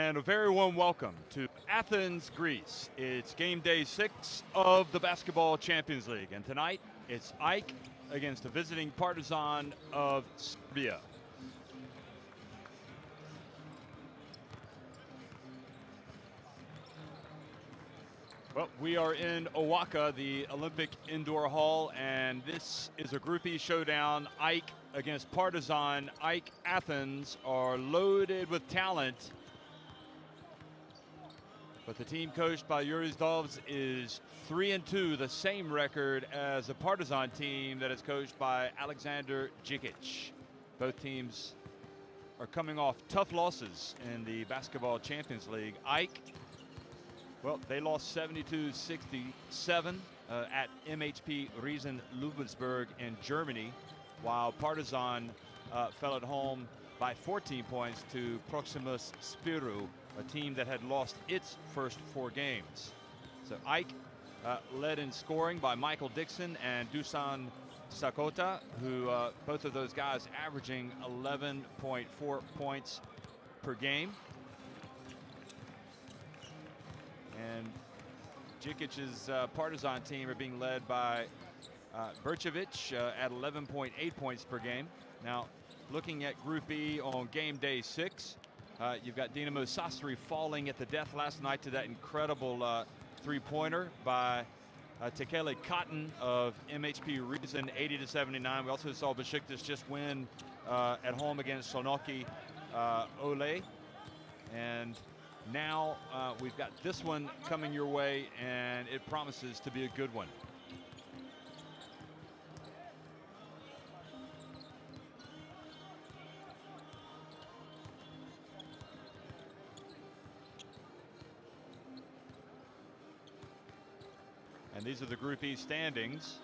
And a very warm welcome to Athens, Greece. It's game day 6 of the Basketball Champions League. And tonight, it's AEK against a visiting Partizan of Serbia. Well, we are in Owaka, the Olympic Indoor Hall, and this is a groupie showdown. AEK against Partizan. AEK Athens are loaded with talent. But the team coached by Yuri Zdovs is 3-2, the same record as the Partizan team that is coached by Alexander Djikic. Both teams are coming off tough losses in the Basketball Champions League. AEK, well, they lost 72-67 at MHP Riesen Ludwigsburg in Germany, while Partizan fell at home by 14 points to Proximus Spiru, a team that had lost its first 4 games. So AEK led in scoring by Michael Dixon and Dusan Sakota, who both of those guys averaging 11.4 points per game. And Djikic's Partizan team are being led by Bercevic at 11.8 points per game. Now, looking at Group E on game day 6, you've got Dinamo Sasri falling at the death last night to that incredible three-pointer by Tekele Cotton of MHP Riesen, 80-79. We also saw Besiktas just win at home against Sonoki Ole. And now we've got this one coming your way, and it promises to be a good one. And these are the Group E standings.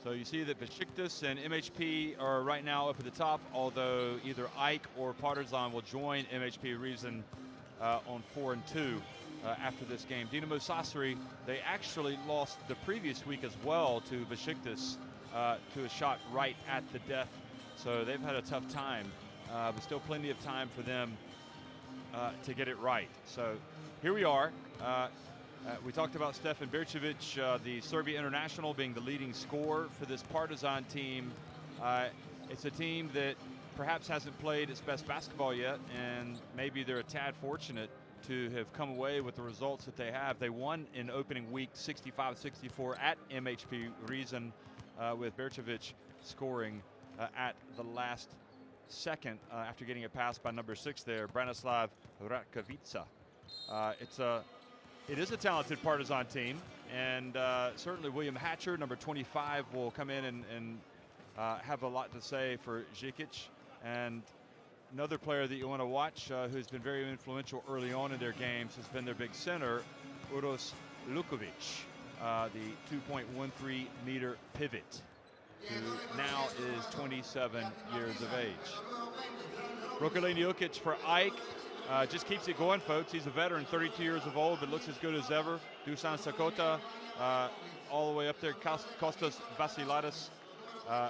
So you see that Besiktas and MHP are right now up at the top, although either AEK or Partizan will join MHP Riesen on 4-2 after this game. Dinamo Sasri, they actually lost the previous week as well to Besiktas to a shot right at the death. So they've had a tough time, but still plenty of time for them to get it right. So here we are. We talked about Stefan Bercevic, the Serbia international, being the leading scorer for this Partizan team. It's a team that perhaps hasn't played its best basketball yet, and maybe they're a tad fortunate to have come away with the results that they have. They won in opening week 65-64 at MHP Riesen, with Bercevic scoring at the last second after getting a pass by number 6 there, Branislav Ratkovica. It is a talented Partizan team, and certainly William Hatcher, number 25, will come in and have a lot to say for Djikic. And another player that you want to watch who's been very influential early on in their games has been their big center, Uros Lukovic, the 2.13 meter pivot, who now is 27 years of age. Rokeleni Ukic for AEK. Just keeps it going, folks. He's a veteran, 32 years of old, but looks as good as ever. Dusan Sakota, all the way up there. Kostas Vasilidis,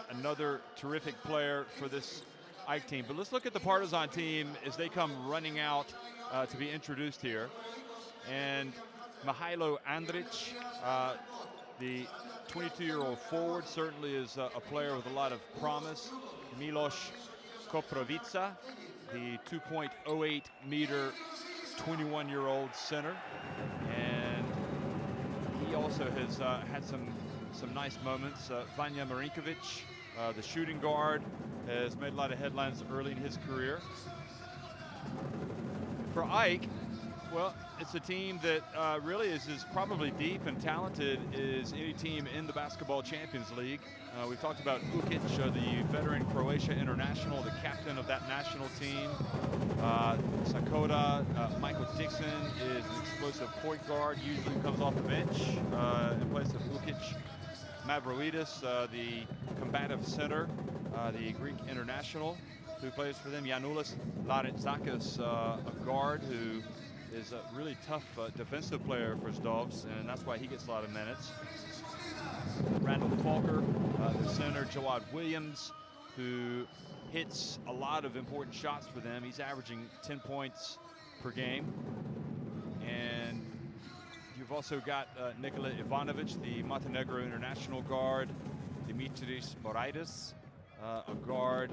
another terrific player for this AEK team. But let's look at the Partizan team as they come running out to be introduced here. And Mihailo Andrić, the 22-year-old forward, certainly is a player with a lot of promise. Milos Koprovica, the 2.08 meter 21-year-old center, and he also has had some nice moments. Vanja Marinkovic, the shooting guard, has made a lot of headlines early in his career. For AEK, well, it's a team that really is as probably deep and talented as any team in the Basketball Champions League. We've talked about Ukic, the veteran Croatia international, the captain of that national team. Sakota, Michael Dixon is an explosive point guard, usually comes off the bench in place of Ukic. Mavroidis, the combative center, the Greek international who plays for them. Yanoulis Larentzakis, a guard who is a really tough defensive player for Zdovs, and that's why he gets a lot of minutes. Randall Falker, the center. Jawad Williams, who hits a lot of important shots for them. He's averaging 10 points per game. And you've also got Nikola Ivanovic, the Montenegro international guard, Dimitris Moraitis, a guard,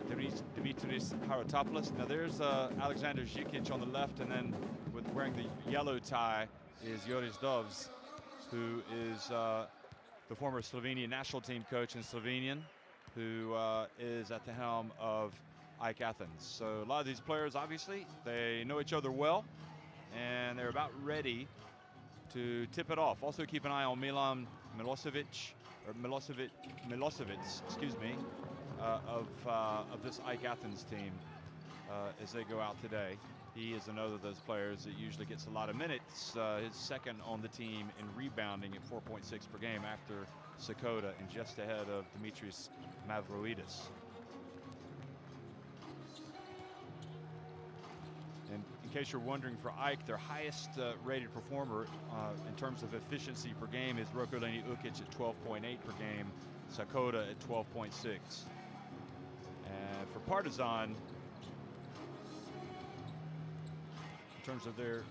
Dimitris Haratopoulos. Now there's Alexander Žikic on the left, and then with wearing the yellow tie is Joris Dovs, who is the former Slovenian national team coach and Slovenian, who is at the helm of AEK Athens. So a lot of these players, obviously, they know each other well, and they're about ready to tip it off. Also keep an eye on Milan Milosevic, excuse me, of this AEK Athens team as they go out today. He is another of those players that usually gets a lot of minutes. His second on the team in rebounding at 4.6 per game after Sakota and just ahead of Dimitris Mavroidis. And in case you're wondering, for AEK, their highest rated performer in terms of efficiency per game is Rokoleni Ukic at 12.8 per game, Sakota at 12.6. And for Partizan, in terms of their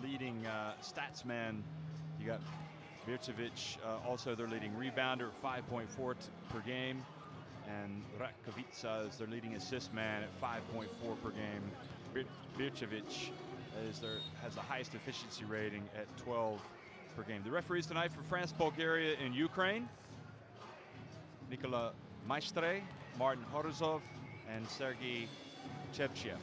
leading stats man, you got Bircevic, also their leading rebounder at 5.4 per game, and Ratkovica is their leading assist man at 5.4 per game. Bircevic has the highest efficiency rating at 12 per game. The referees tonight for France, Bulgaria, and Ukraine: Nikola Maestre, Martin Horozov, and Sergei Chevchev.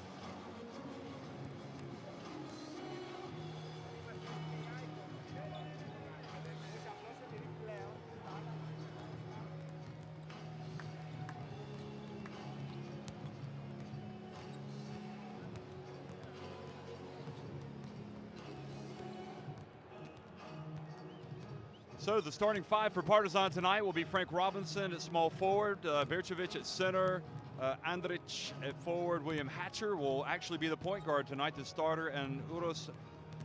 So the starting five for Partizan tonight will be Frank Robinson at small forward, Bircevic at center, Andrić at forward, William Hatcher will actually be the point guard tonight, the starter, and Uros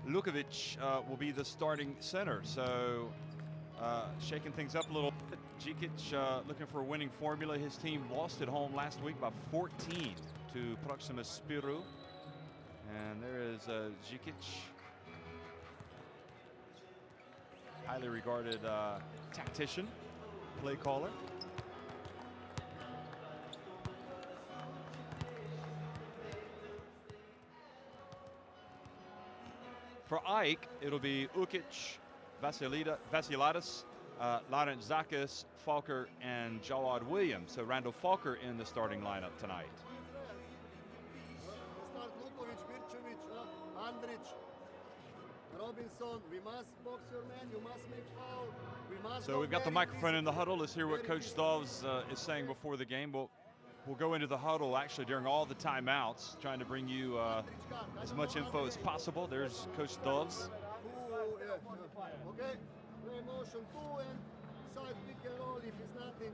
Lukovic will be the starting center. So shaking things up a little bit. Žikic looking for a winning formula. His team lost at home last week by 14 to Proxima Spiru. And there is Žikic, highly regarded tactician, play caller. For AEK, it'll be Ukic, Vasilidis, Laurent Zakis, Falker, and Jawad Williams. So Randall Falker in the starting lineup tonight. Start Lukovic, Bircevic, Andrić, Robinson. We must box your man. You must make foul. We must. So we've got the microphone in the huddle. Let's hear what Coach Dovs is saying before the game. We'll go into the huddle actually during all the timeouts, trying to bring you as much info as possible. There's Coach Dovs. Okay, play motion 2 and side pick and roll if it's nothing.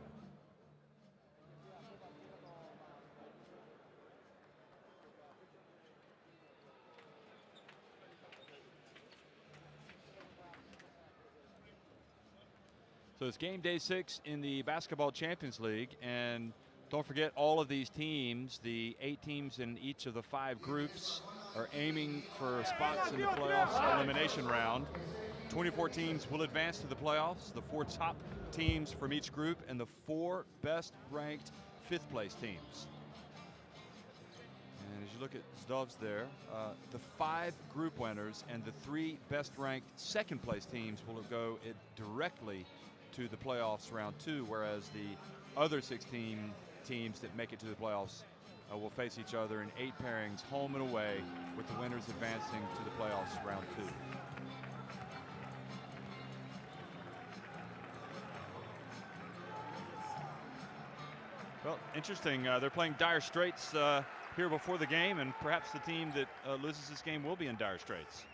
So it's game day 6 in the Basketball Champions League, and don't forget all of these teams, the 8 teams in each of the 5 groups, are aiming for spots in the playoffs elimination round. 24 teams will advance to the playoffs, the 4 top teams from each group, and the 4 best ranked 5th place teams. And as you look at Zdovs there, the 5 group winners and the 3 best ranked 2nd place teams will go directly to the playoffs round 2, whereas the other 16 teams that make it to the playoffs will face each other in 8 pairings, home and away, with the winners advancing to the playoffs round 2. Well, interesting. They're playing dire straits here before the game, and perhaps the team that loses this game will be in dire straits.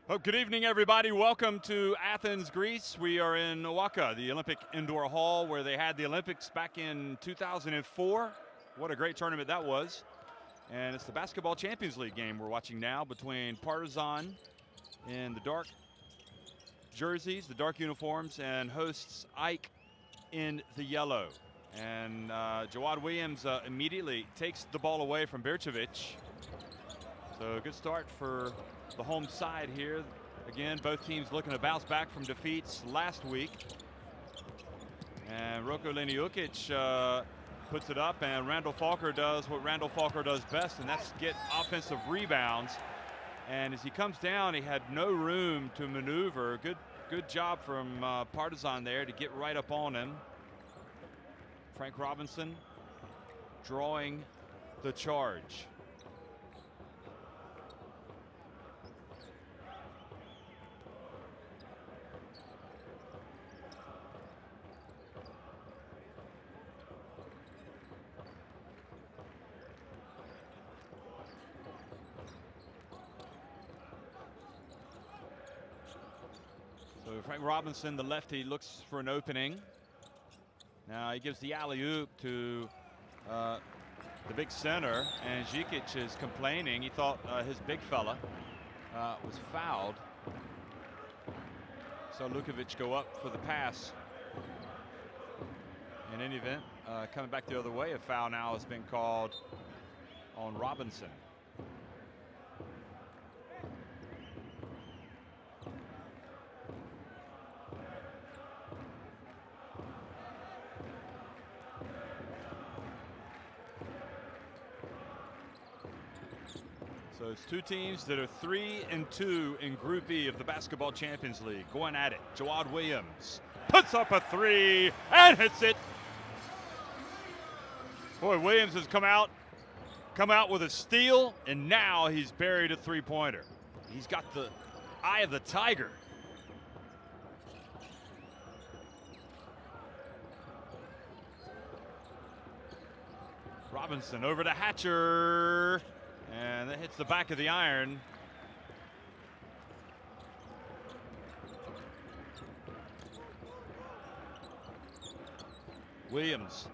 Well, good evening, everybody. Welcome to Athens, Greece. We are in Oaxaca, the Olympic Indoor Hall, where they had the Olympics back in 2004. What a great tournament that was. And it's the Basketball Champions League game we're watching now between Partizan in the dark jerseys, the dark uniforms, and hosts Ike in the yellow. And Jawad Williams immediately takes the ball away from Bircevic. So a good start for the home side here. Again, both teams looking to bounce back from defeats last week. And Roko Leniukic puts it up, and Randall Falker does what Randall Falker does best, and that's get offensive rebounds. And as he comes down, he had no room to maneuver. Good job from Partizan there to get right up on him. Frank Robinson drawing the charge. So Frank Robinson, the lefty, looks for an opening. Now he gives the alley-oop to the big center, and Žikić is complaining. He thought his big fella was fouled. So Lukovic go up for the pass. In any event, coming back the other way, a foul now has been called on Robinson. So it's two teams that are 3-2 in Group E of the Basketball Champions League going at it. Jawad Williams puts up a three and hits it. Boy, Williams has come out with a steal, and now he's buried a three-pointer. He's got the eye of the tiger. Robinson over to Hatcher. And that hits the back of the iron. Williams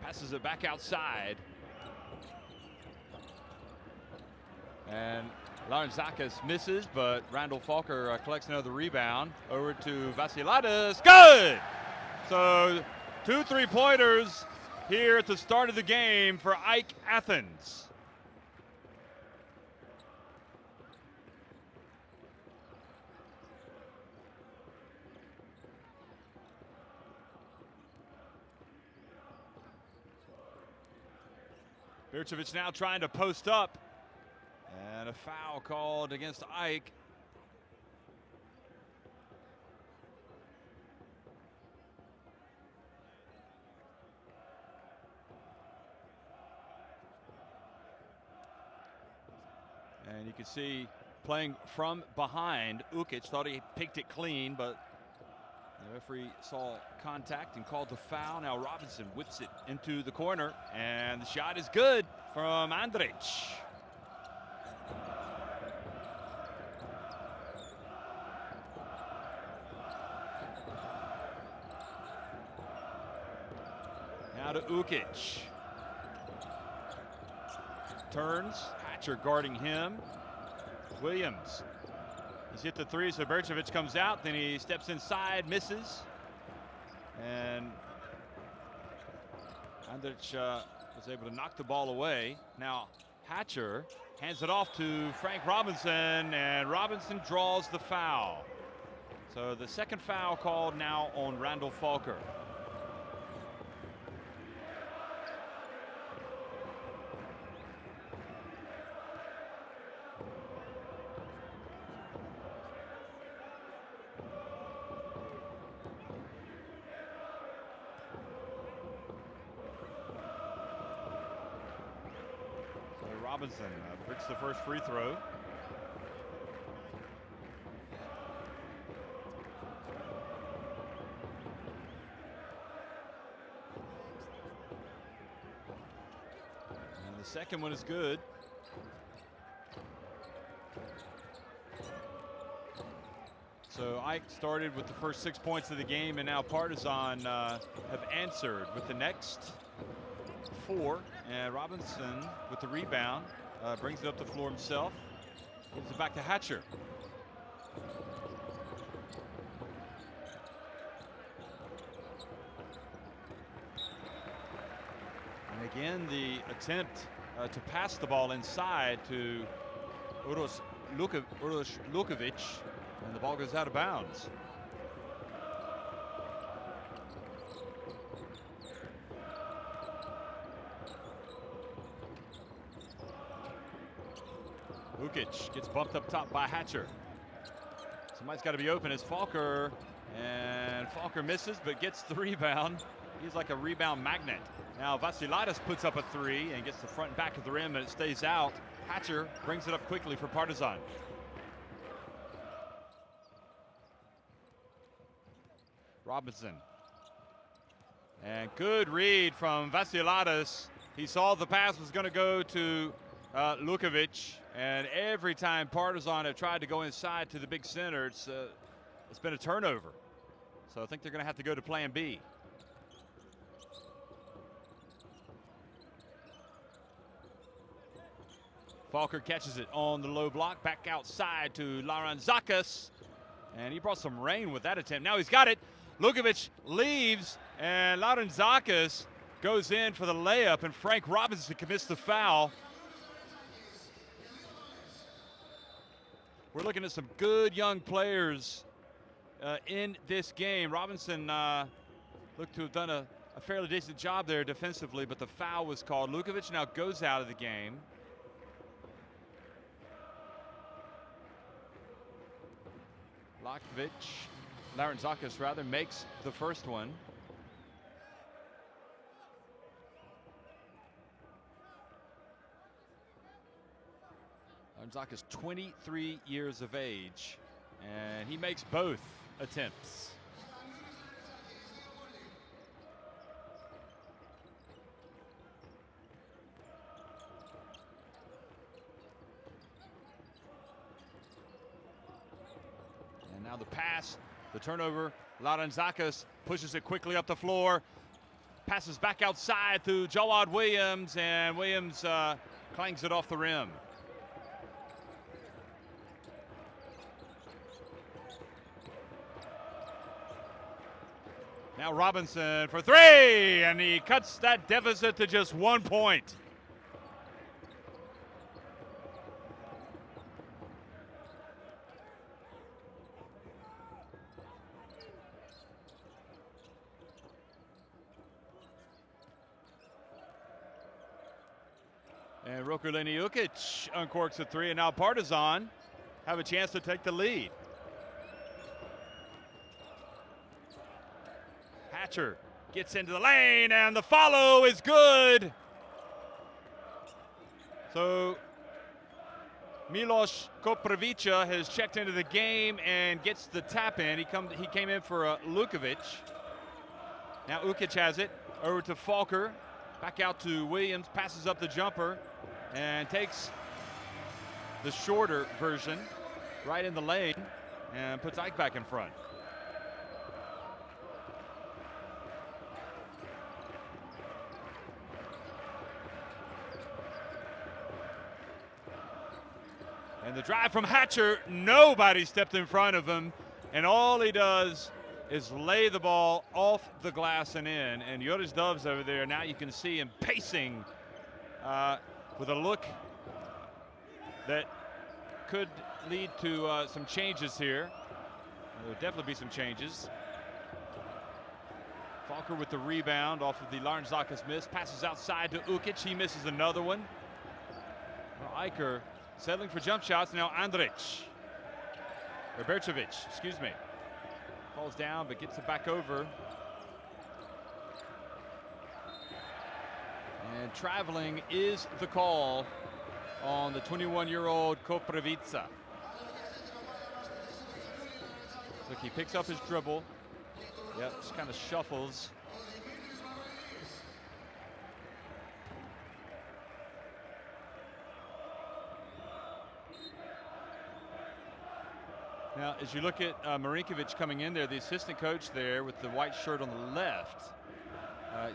passes it back outside. And Laurentzakis misses, but Randall Falker collects another rebound. Over to Vasilidis. Good! So 2 3-pointers here at the start of the game for Ike Athens. Bircevic now trying to post up, and a foul called against Ike. And you can see playing from behind, Ukic thought he picked it clean, but the referee saw contact and called the foul. Now Robinson whips it into the corner, and the shot is good from Andrić. Now to Ukic. Turns, Hatcher guarding him. Williams. He's hit the three, so Bircevic comes out, then he steps inside, misses. And Andrić was able to knock the ball away. Now Hatcher hands it off to Frank Robinson, and Robinson draws the foul. So the second foul called now on Randall Falker. Robinson breaks the first free throw. And the second one is good. So Ike started with the first 6 points of the game, and now Partizan have answered with the next 4. And Robinson with the rebound brings it up the floor himself. Gives it back to Hatcher. Again, the attempt to pass the ball inside to Uroš Lukovic, and the ball goes out of bounds. Lukic gets bumped up top by Hatcher. Somebody's got to be open as Falker, and Falker misses but gets the rebound. He's like a rebound magnet. Now Vasilidis puts up a three and gets the front and back of the rim, and it stays out. Hatcher brings it up quickly for Partizan. Robinson. And good read from Vasilidis. He saw the pass was going to go to Lukovic, and every time Partizan have tried to go inside to the big center, it's been a turnover. So I think they're going to have to go to plan B. Falker catches it on the low block, back outside to Larantzakis, and he brought some rain with that attempt. Now he's got it. Lukovic leaves, and Larantzakis goes in for the layup, and Frank Robinson commits the foul. We're looking at some good young players in this game. Robinson looked to have done a fairly decent job there defensively, but the foul was called. Lukovic now goes out of the game. Larantzakis rather, makes the first one. Larantzakis 23 years of age, and he makes both attempts. And now the pass, the turnover. Larantzakis pushes it quickly up the floor, passes back outside to Jawad Williams, and Williams clangs it off the rim. Now Robinson for three, and he cuts that deficit to just 1 point. And Rokuleni Ukic uncorks a three, and now Partizan have a chance to take the lead. Hatcher gets into the lane, and the follow is good. So Milos Koprivica has checked into the game and gets the tap in. He came in for Lukovic. Now Ukic has it over to Falker, back out to Williams, passes up the jumper, and takes the shorter version right in the lane and puts Ike back in front. And the drive from Hatcher, nobody stepped in front of him, and all he does is lay the ball off the glass and in. And Joris Doves over there, now you can see him pacing with a look that could lead to some changes here. There'll definitely be some changes. Falker with the rebound off of the Larantzakis miss, passes outside to Ukic, he misses another one. Well, Iker settling for jump shots. Now Bercevic, excuse me. Falls down but gets it back over. And traveling is the call on the 21-year-old Koprivica. Look, he picks up his dribble. Yep, just kind of shuffles. Now, as you look at Marinkovic coming in there, the assistant coach there with the white shirt on the left,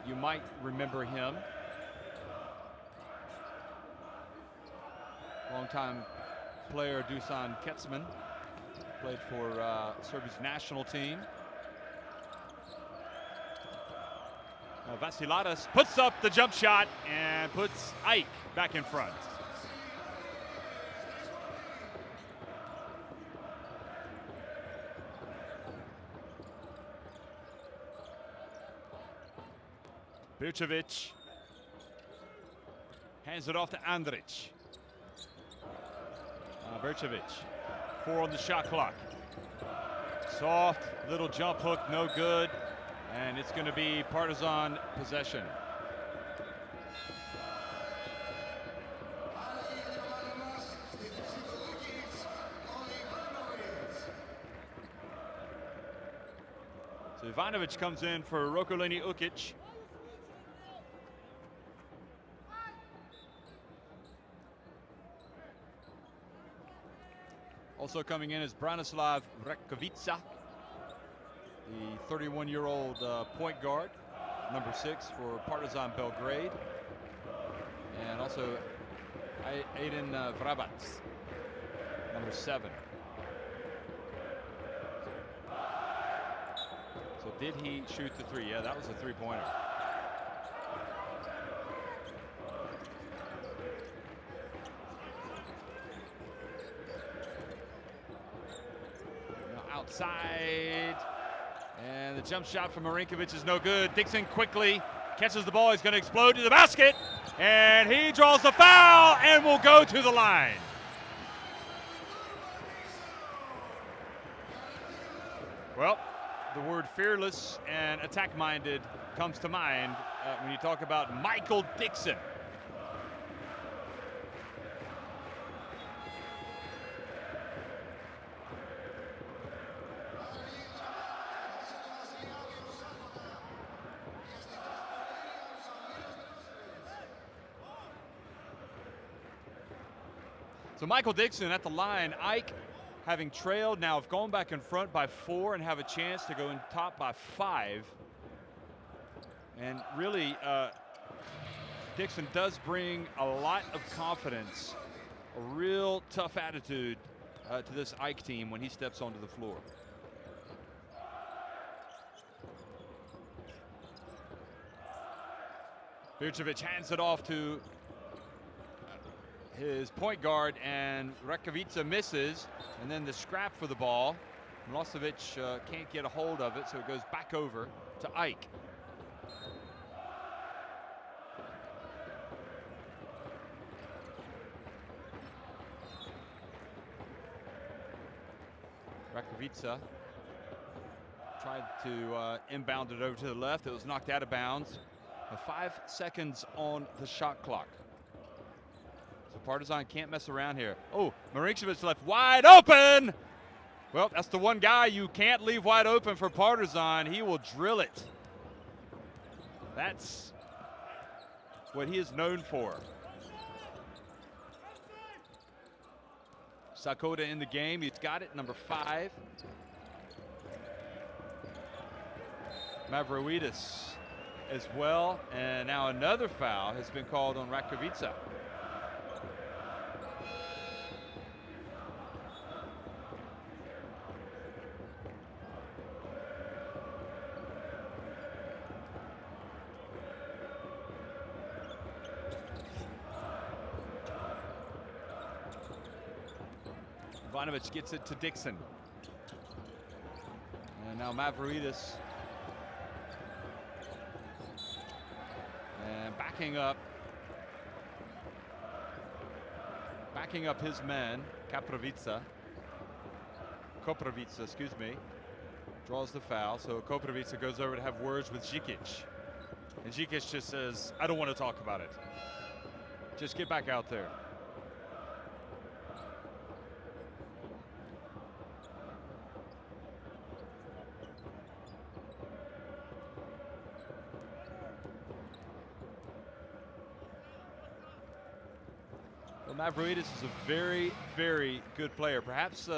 you might remember him. Longtime player Dusan Ketsman, played for Serbia's national team. Vasiladas puts up the jump shot and puts AEK back in front. Birčević hands it off to Andrić. Birčević, 4 on the shot clock. Soft little jump hook, no good. And it's going to be Partizan possession. So Ivanovic comes in for Rokoleni Ukic. Also coming in is Branislav Rekovica, the 31-year-old point guard, number 6 for Partizan Belgrade. And also Aiden Vrabac, number 7. So did he shoot the 3? Yeah, that was a 3-pointer. Now outside. And the jump shot from Marinkovic is no good. Dixon quickly catches the ball. He's going to explode to the basket. And he draws the foul and will go to the line. Well, the word fearless and attack-minded comes to mind when you talk about Michael Dixon. So Michael Dixon at the line. AEK having trailed now have gone back in front by 4 and have a chance to go in top by 5. And really, Dixon does bring a lot of confidence, a real tough attitude to this AEK team when he steps onto the floor. Birčević hands it off to his point guard, and Rekovica misses, and then the scrap for the ball. Milosevic can't get a hold of it, so it goes back over to AEK. Rekovica tried to inbound it over to the left. It was knocked out of bounds. 5 seconds on the shot clock. So Partizan can't mess around here. Oh, Marinkovic left wide open. Well, that's the one guy you can't leave wide open for Partizan. He will drill it. That's what he is known for. Sakota in the game. He's got it, number 5. Mavroidis as well. And now another foul has been called on Rekovica. Ivanovic gets it to Dixon. And now Mavroidis. And backing up his man, Koprivica, excuse me, draws the foul. So Koprivica goes over to have words with Žikić. And Žikić just says, I don't want to talk about it. Just get back out there. Mavroidis is a very, very good player. Perhaps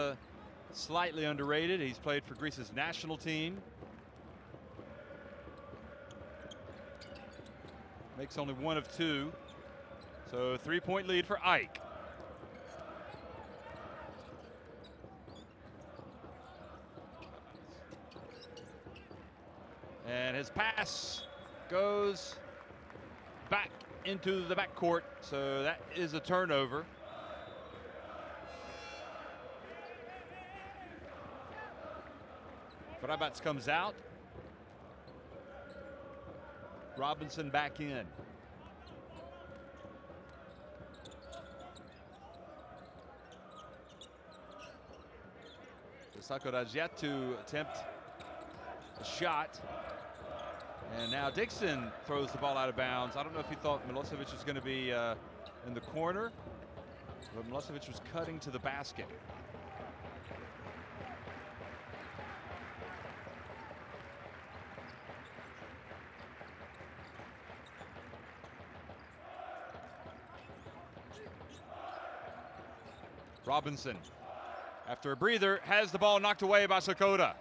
slightly underrated. He's played for Greece's national team. Makes only 1 of 2. So 3-point lead for AEK. And his pass goes back into the backcourt, so that is a turnover. Brabants comes out. Robinson back in. Sakura has yet to attempt a shot. And now Dixon throws the ball out of bounds. I don't know if he thought Milosevic was going to be in the corner, but Milosevic was cutting to the basket. Robinson, after a breather, has the ball knocked away by Sakota.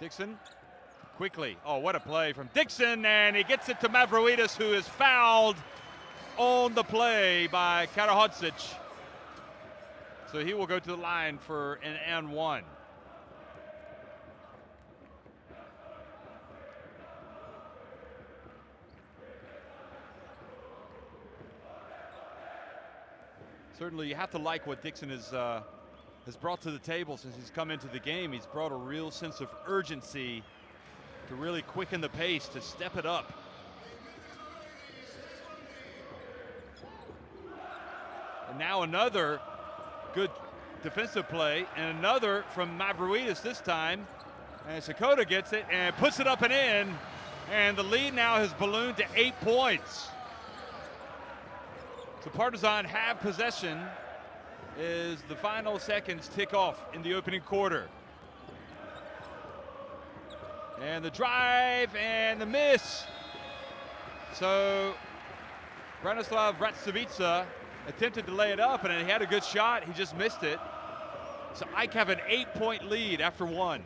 Dixon, quickly. Oh, what a play from Dixon, and he gets it to Mavroidis, who is fouled on the play by Karahodzic. So he will go to the line for an and one. Certainly, you have to like what Dixon has brought to the table since he's come into the game. He's brought a real sense of urgency to really quicken the pace, to step it up. And now another good defensive play, and another from Mavroidis this time. And Sakota gets it and puts it up and in, and the lead now has ballooned to 8 points. So Partizan have possession as the final seconds tick off in the opening quarter. And the drive and the miss. So Branislav Ratsovica attempted to lay it up, and he had a good shot. He just missed it. So AEK have an 8-point lead after one.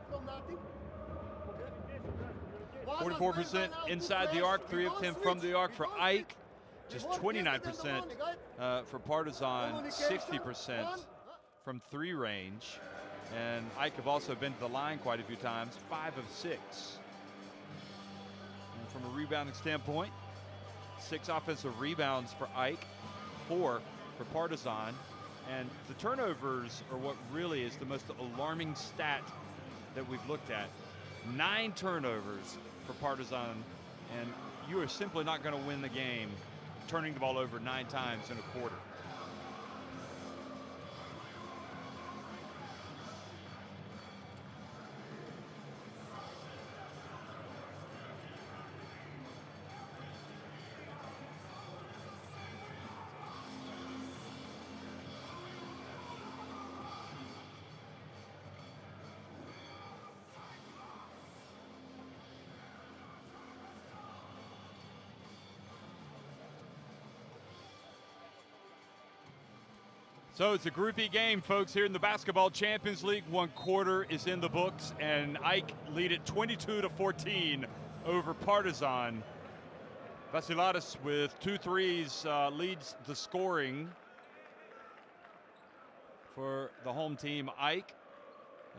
From nothing. 44% inside the arc, 3 of 10 from the arc for AEK, just 29% for Partizan, 60% from 3 range. And AEK have also been to the line quite a few times, 5 of 6. And from a rebounding standpoint, 6 offensive rebounds for AEK, 4 for Partizan. And the turnovers are what really is the most alarming stat that we've looked at. 9 turnovers for Partizan, and you are simply not going to win the game turning the ball over 9 times in a quarter. So it's a groupie game, folks, here in the Basketball Champions League. 1 quarter is in the books, and AEK lead it 22-14 over Partizan. Vasilidis with 2 threes leads the scoring for the home team, AEK.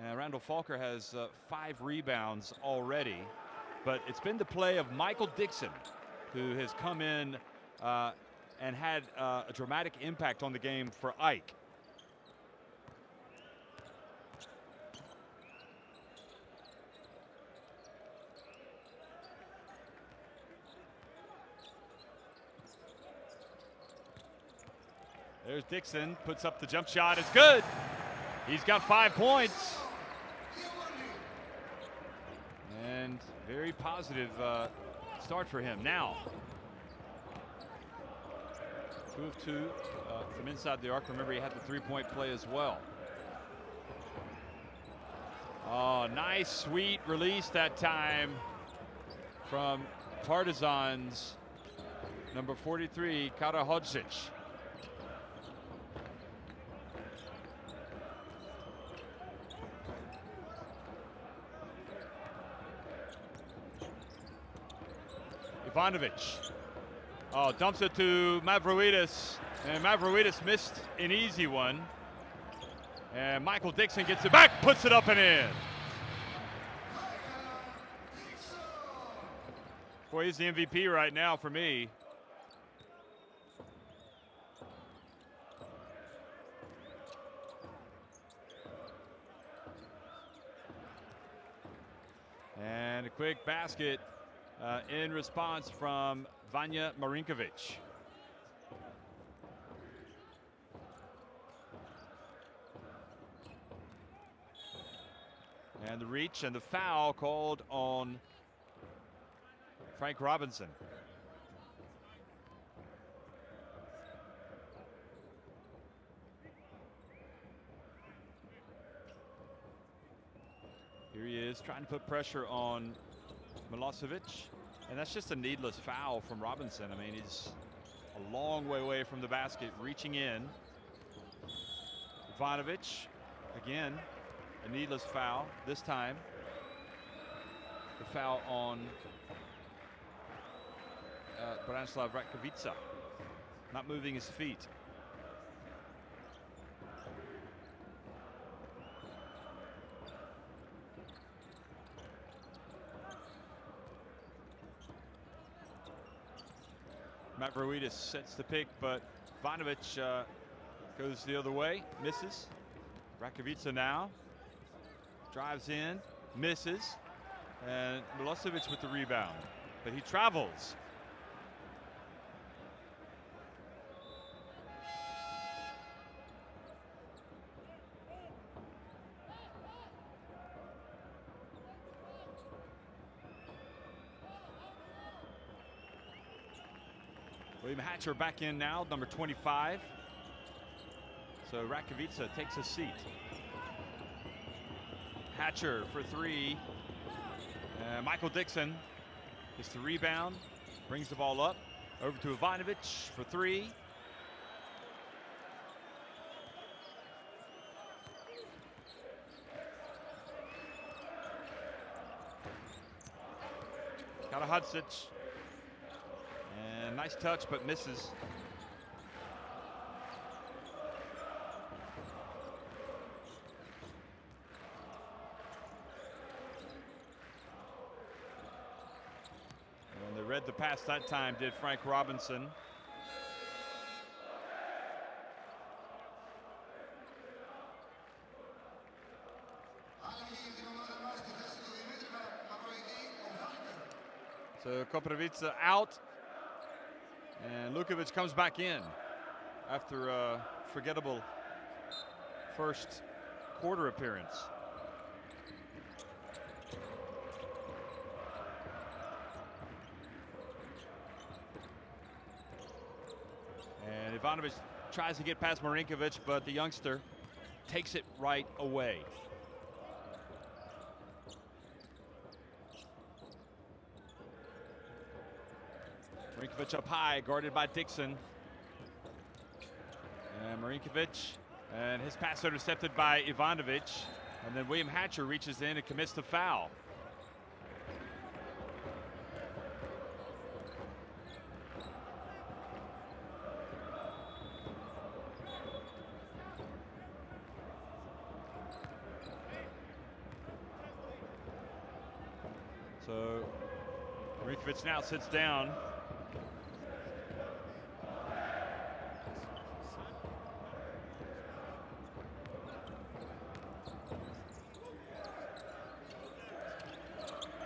And Randall Falker has 5 rebounds already. But it's been the play of Michael Dixon, who has come in and had a dramatic impact on the game for AEK. There's Dixon, puts up the jump shot, it's good. He's got 5 points. And very positive start for him. Now, 2 of 2 from inside the arc. Remember, he had the 3-point play as well. Oh, nice, sweet release that time from Partizan's number 43, Karahodzic. Ivanovic. Oh, dumps it to Mavroidis, and Mavroidis missed an easy one. And Michael Dixon gets it back, puts it up and in. Boy, he's the MVP right now for me. And a quick basket in response from Vanja Marinkovic. And the reach and the foul called on Frank Robinson. Here he is trying to put pressure on Milosevic, and that's just a needless foul from Robinson. I mean, he's a long way away from the basket, reaching in. Ivanovic, again, a needless foul. This time, the foul on Branislav Ratkovica, not moving his feet. Mavroidis sets the pick, but Ivanovic goes the other way, misses. Ratkovica now drives in, misses, and Milosevic with the rebound, but he travels. William Hatcher back in now, number 25. So Ratkovica takes a seat. Hatcher for three. Michael Dixon gets the rebound, brings the ball up, over to Ivanovic for three. Karahadzic. And nice touch, but misses. And they read the pass that time, did Frank Robinson. So Koprivica out. And Lukovic comes back in after a forgettable first quarter appearance. And Ivanovic tries to get past Marinkovic, but the youngster takes it right away. Marinkovic up high, guarded by Dixon. And Marinkovic, and his pass intercepted by Ivanovic. And then William Hatcher reaches in and commits the foul. So Marinkovic now sits down.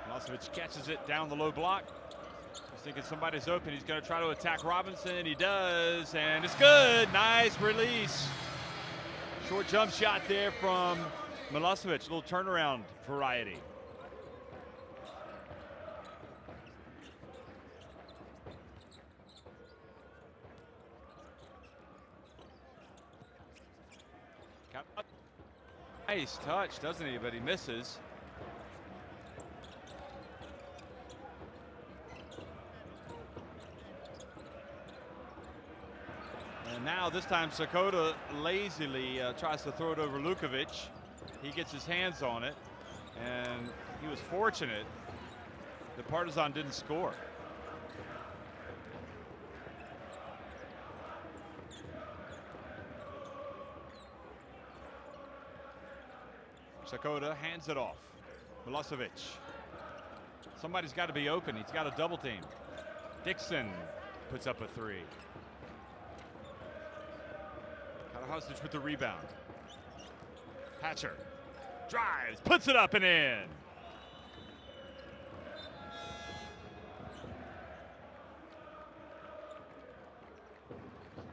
Milosevic catches it down the low block. He's thinking somebody's open. He's going to try to attack Robinson. He does, and it's good. Nice release. Short jump shot there from Milosevic. A little turnaround variety. Nice touch, doesn't he? But he misses. And now this time Sakota lazily tries to throw it over Lukovic. He gets his hands on it, and he was fortunate the Partizan didn't score. Sakota hands it off. Milosevic. Somebody's got to be open. He's got a double team. Dixon puts up a three. Karahosic with the rebound. Hatcher drives, puts it up and in.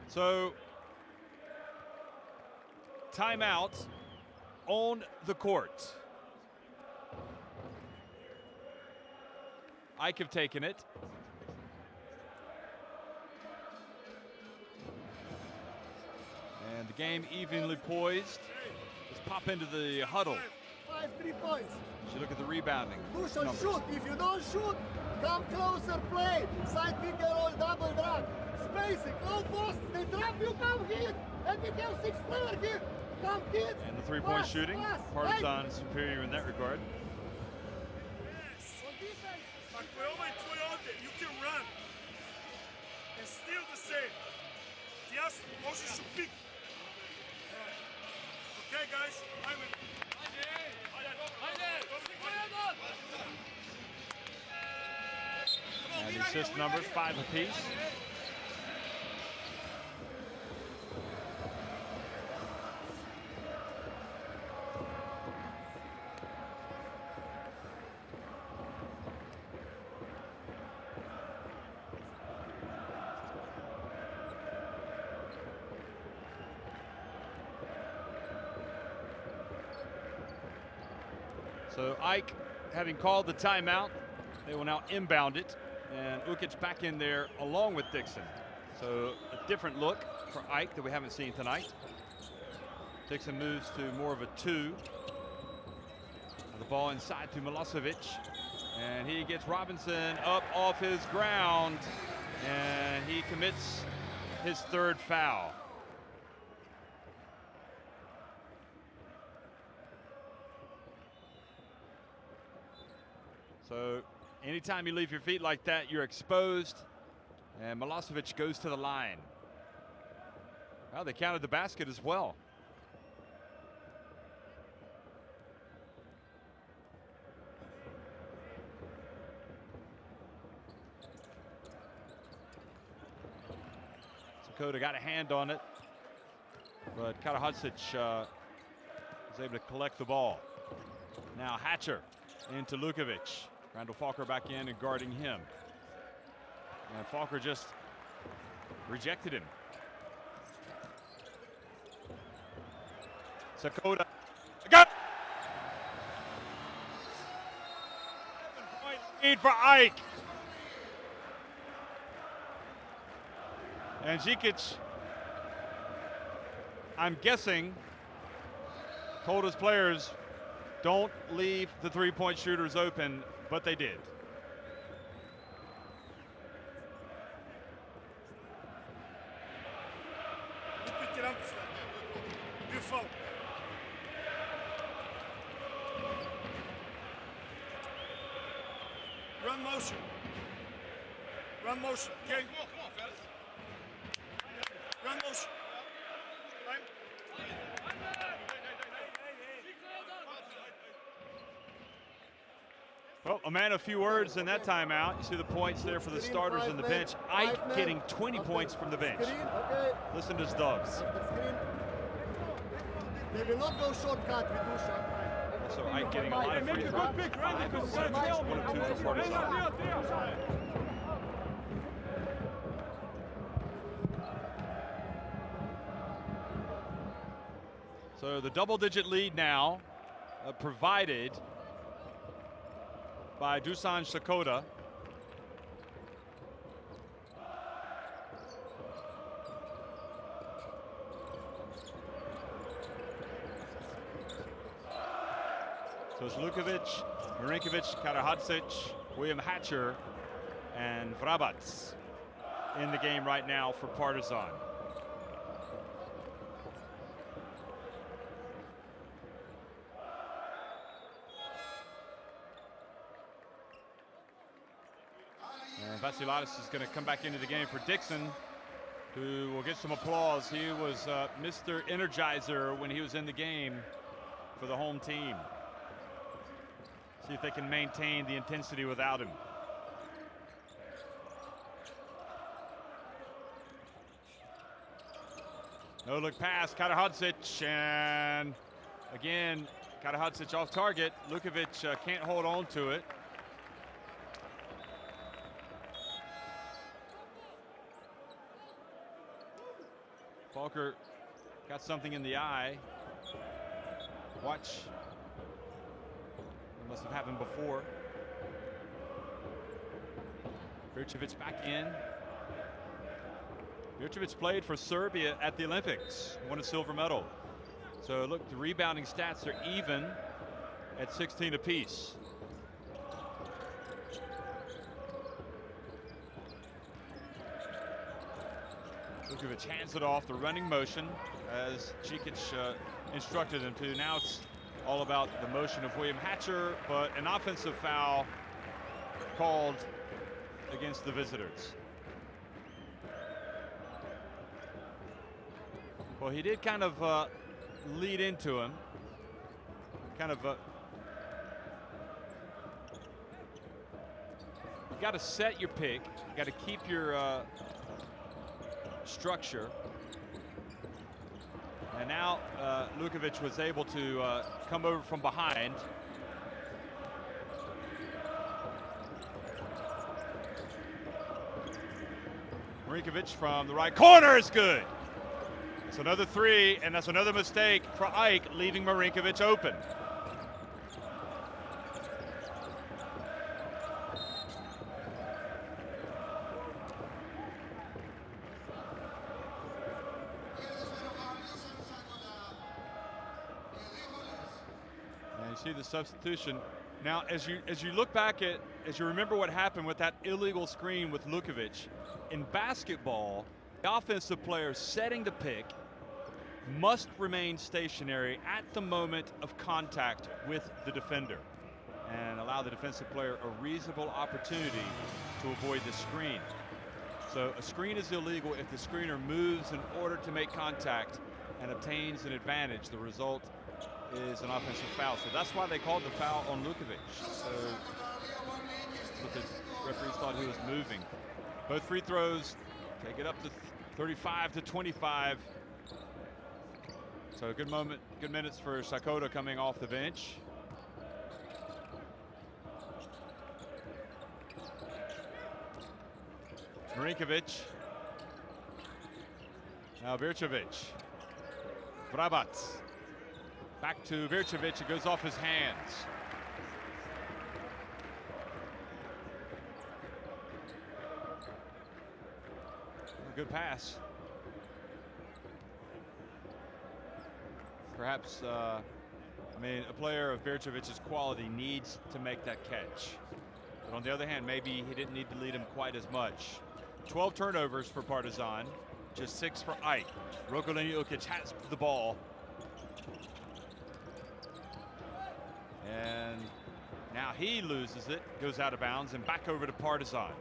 So, timeout on the court. AEK have taken it. And the game evenly poised. Let's pop into the huddle. 5 3 points. Should look at the rebounding. Dushan, numbers. shoot. If you don't shoot, come closer, play. Side pick and roll, double drag. Spacing, no post. They drag you, come here. And we have 6 players here. Come, kids. And the three-point Pass, shooting. pass. Partizan is superior in that regard. On defense. You can run and still the same. Just motion should pick. Okay, guys. And the assist numbers, 5 apiece. So AEK, having called the timeout, they will now inbound it. And Ukic back in there along with Dixon. So a different look for AEK that we haven't seen tonight. Dixon moves to more of a 2. The ball inside to Milosevic. And he gets Robinson up off his ground. And he commits his 3rd foul. So anytime you leave your feet like that, you're exposed. And Milosevic goes to the line. Well, they counted the basket as well. Sakota got a hand on it, but Karahosic was able to collect the ball. Now Hatcher into Lukovic. Randall Falker back in and guarding him. And Falker just rejected him. Sakota. Got lead for AEK. And Zikic, I'm guessing, told his players, don't leave the three-point shooters open, but they did. You pick it up. Good foul. Run motion. Run motion, okay? Come on, fellas. Run motion. Well, a man of few words in that timeout. You see the points there for the starters and the bench. AEK getting 20 points from the bench. Listen to his dogs. They will not go shortcut with Dushan. So AEK getting a lot of free throws. 5 of 6, 1 of 2 for Partizan. So the double-digit lead now provided by Dusan Sakota. So it's Lukovic, Marinkovic, Karahosic, William Hatcher, and Vrabac in the game right now for Partizan. And Vasilidis is going to come back into the game for Dixon, who will get some applause. He was Mr. Energizer when he was in the game for the home team. See if they can maintain the intensity without him. No look pass, Karahadzic, and again, Karahadzic off target. Lukovic can't hold on to it. Falker got something in the eye. Watch. It must have happened before. Vircevic back in. Vircevic played for Serbia at the Olympics, won a silver medal. So look, the rebounding stats are even at 16 apiece. Lukovic hands it off, the running motion as Djikic instructed him to. Now it's all about the motion of William Hatcher, but an offensive foul called against the visitors. Well, he did kind of lead into him. Kind of you got to set your pick. You got to keep your structure. And now Lukovic was able to come over from behind. Marinkovic from the right corner is good. It's another three, and that's another mistake for Ike, leaving Marinkovic open. And you see the substitution. Now, as you look back as you remember what happened with that illegal screen with Lukovic, in basketball, the offensive player setting the pick must remain stationary at the moment of contact with the defender and allow the defensive player a reasonable opportunity to avoid the screen. So a screen is illegal if the screener moves in order to make contact and obtains an advantage. The result is an offensive foul. So that's why they called the foul on Lukovic. So but the referees thought he was moving. Both free throws take it up to 35 to 25. So good minutes for Sakota coming off the bench. Marinkovic. Now Vircevic. Vrabac. Back to Vircevic. It goes off his hands. A good pass. Perhaps, I mean, a player of Vircevic's quality needs to make that catch. But on the other hand, maybe he didn't need to lead him quite as much. 12 turnovers for Partizan, just 6 for Ike. Rokolini Ukic has the ball. And now he loses it, goes out of bounds, and back over to Partizan.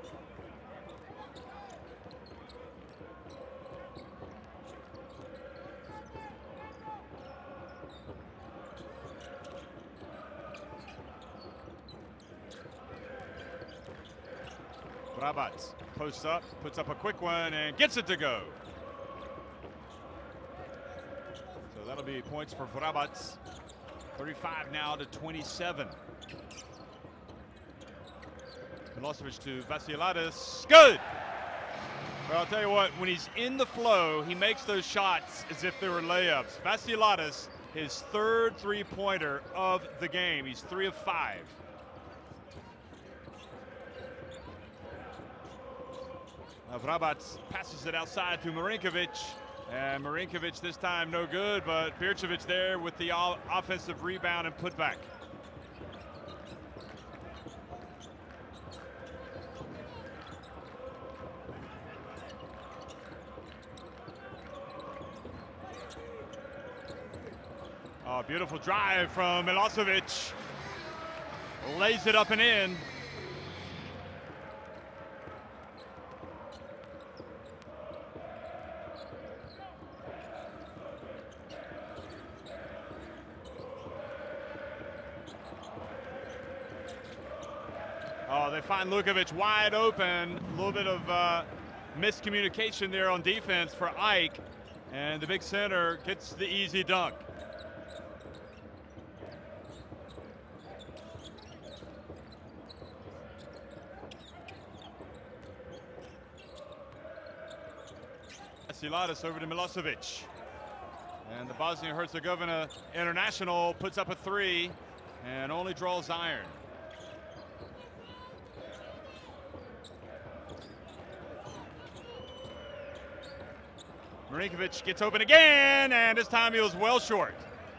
Vrabac posts up, puts up a quick one, and gets it to go. So that'll be points for Vrabac. 35 now to 27. Milosevic to Vasilidis. Good! Well, I'll tell you what, when he's in the flow, he makes those shots as if they were layups. Vasilidis, his third three-pointer of the game. He's 3 of 5. Vrabac passes it outside to Marinkovic, and Marinkovic this time no good, but Vircevic there with the offensive rebound and putback. Oh, beautiful drive from Milosevic. Lays it up and in. Oh, they find Lukovic wide open. A little bit of miscommunication there on defense for Ike. And the big center gets the easy dunk. Vasiladis over to Milosevic. And the Bosnia-Herzegovina international puts up a three and only draws iron. Marinkovic gets open again, and this time he was well short.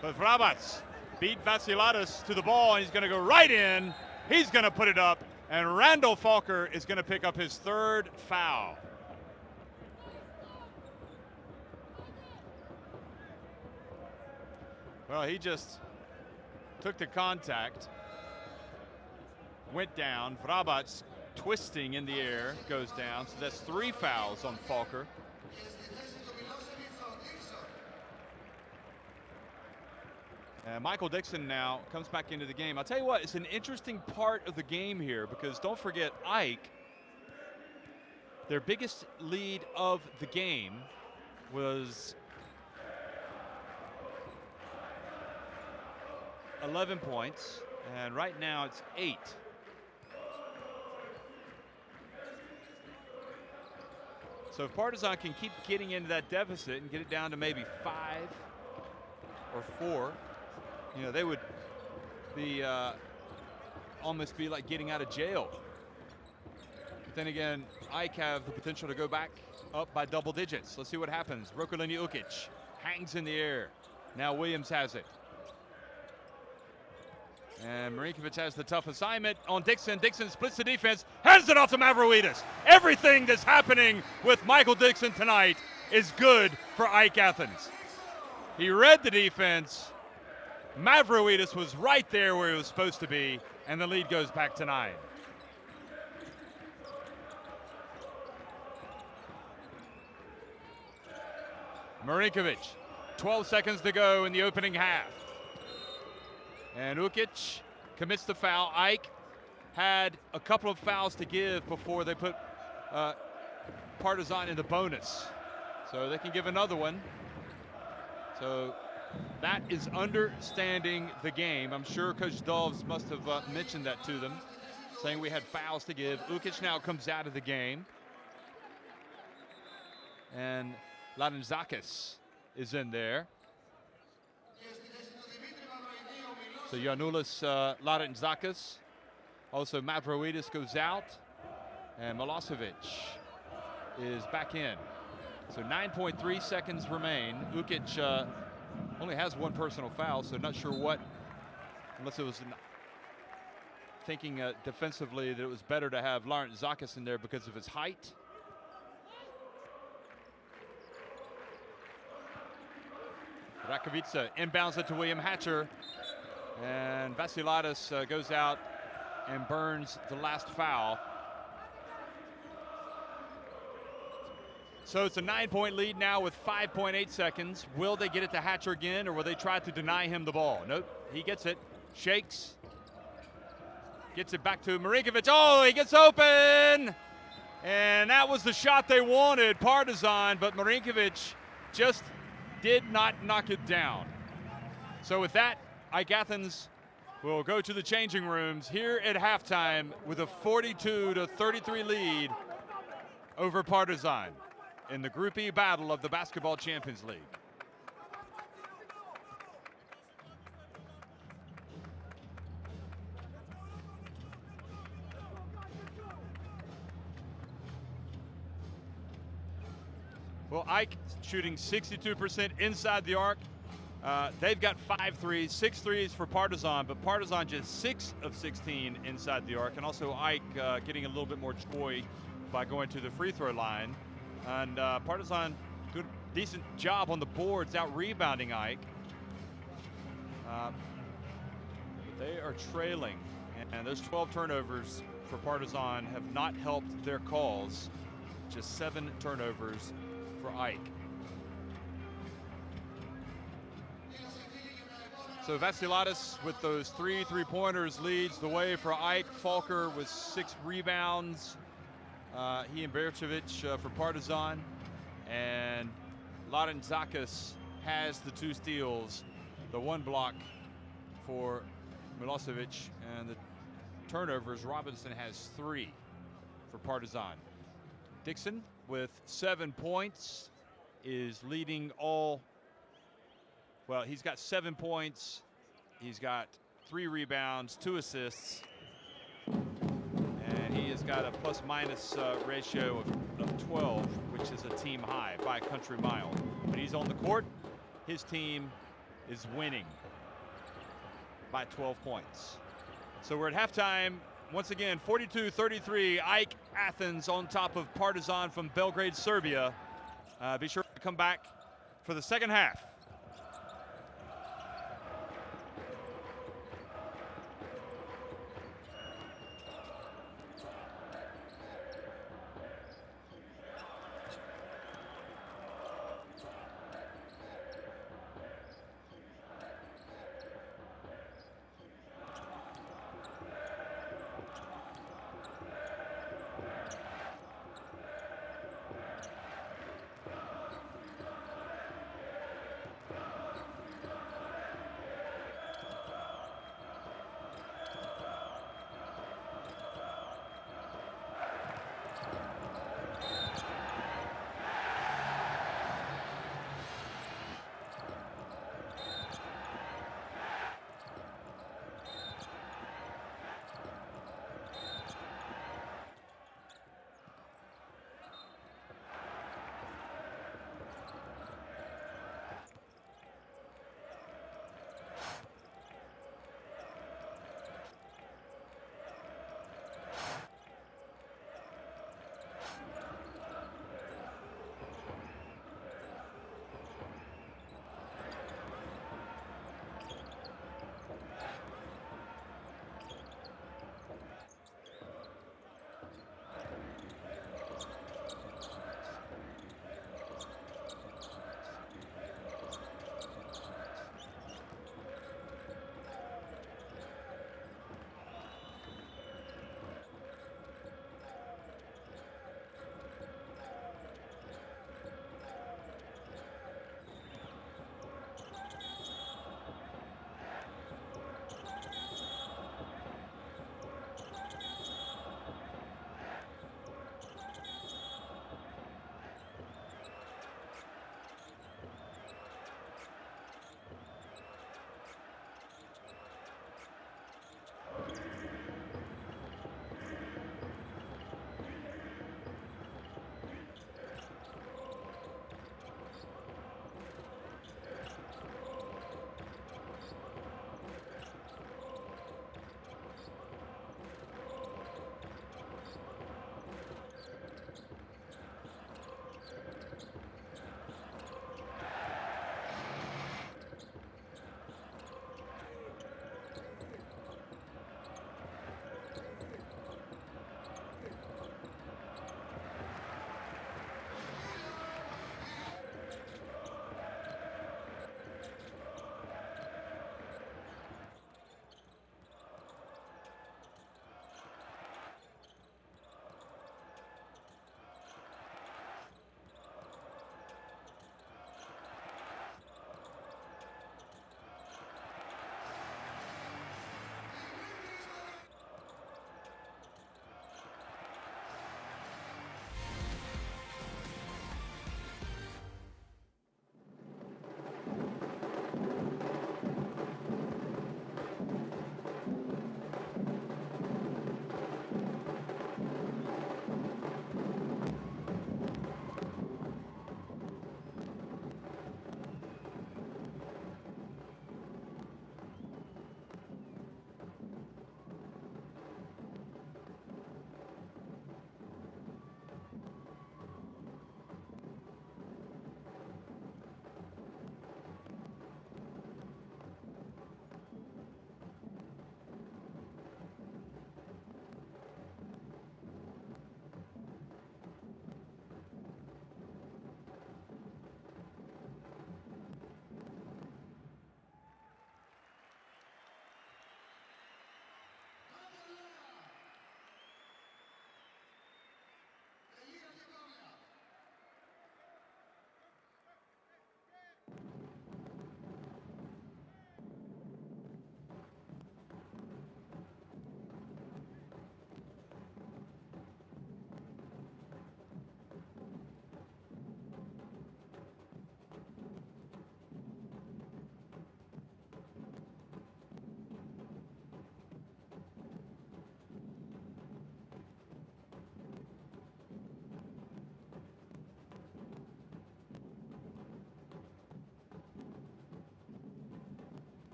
But Vrabac beat Vasiladis to the ball, and he's going to go right in. He's going to put it up, and Randall Falker is going to pick up his third foul. Well, he just took the contact, went down. Vrabac twisting in the air, goes down. So that's 3 fouls on Falker. And Michael Dixon now comes back into the game. I'll tell you what, it's an interesting part of the game here because don't forget Ike, their biggest lead of the game was 11 points, and right now it's 8. So if Partizan can keep getting into that deficit and get it down to maybe 5 or 4, you know, they would be almost be like getting out of jail. But then again, Ike have the potential to go back up by double digits. Let's see what happens. Rokolini Ukic hangs in the air. Now Williams has it. And Marinkovic has the tough assignment on Dixon. Dixon splits the defense, hands it off to Mavroidis. Everything that's happening with Michael Dixon tonight is good for Ike Athens. He read the defense. Mavroidis was right there where he was supposed to be, and the lead goes back to 9. Marinkovic, 12 seconds to go in the opening half. And Ukic commits the foul. Ike had a couple of fouls to give before they put Partizan in the bonus. So they can give another one. So that is understanding the game. I'm sure Coach Doves must have mentioned that to them, saying we had fouls to give. Ukic now comes out of the game. And Ladanzakis is in there. So Janulis Ladanzakis. Also Mavroidis goes out. And Milosevic is back in. So 9.3 seconds remain. Ukic only has 1 personal foul, so not sure what, unless it was thinking defensively that it was better to have Ladanzakis in there because of his height. Rakovica inbounds it to William Hatcher. And Vasiladis goes out and burns the last foul. So it's a 9-point lead now with 5.8 seconds. Will they get it to Hatcher again, or will they try to deny him the ball? Nope, he gets it, shakes, gets it back to Marinkovic. Oh, he gets open! And that was the shot they wanted, Partizan, but Marinkovic just did not knock it down. So with that, Ike Athens will go to the changing rooms here at halftime with a 42-33 lead over Partizan in the Group E battle of the Basketball Champions League. Well, Ike shooting 62% inside the arc. They've got 5 threes, 6 threes for Partizan, but Partizan just 6 of 16 inside the arc. And also Ike getting a little bit more joy by going to the free throw line. And Partizan doing a decent job on the boards, out rebounding Ike. They are trailing, and those 12 turnovers for Partizan have not helped their cause. Just 7 turnovers for Ike. So Vassilatis with those 3 3-pointers leads the way for Ike. Falker with 6 rebounds. He and Bercevic for Partizan. And Laden Zakis has the 2 steals, the 1 block for Milosevic, and the turnovers. Robinson has 3 for Partizan. Dixon with 7 points is leading all. Well, he's got 7 points. He's got 3 rebounds, 2 assists, and he has got a plus-minus ratio of 12, which is a team high by a country mile. When he's on the court, his team is winning by 12 points. So we're at halftime. Once again, 42-33, Ike Athens on top of Partizan from Belgrade, Serbia. Be sure to come back for the second half.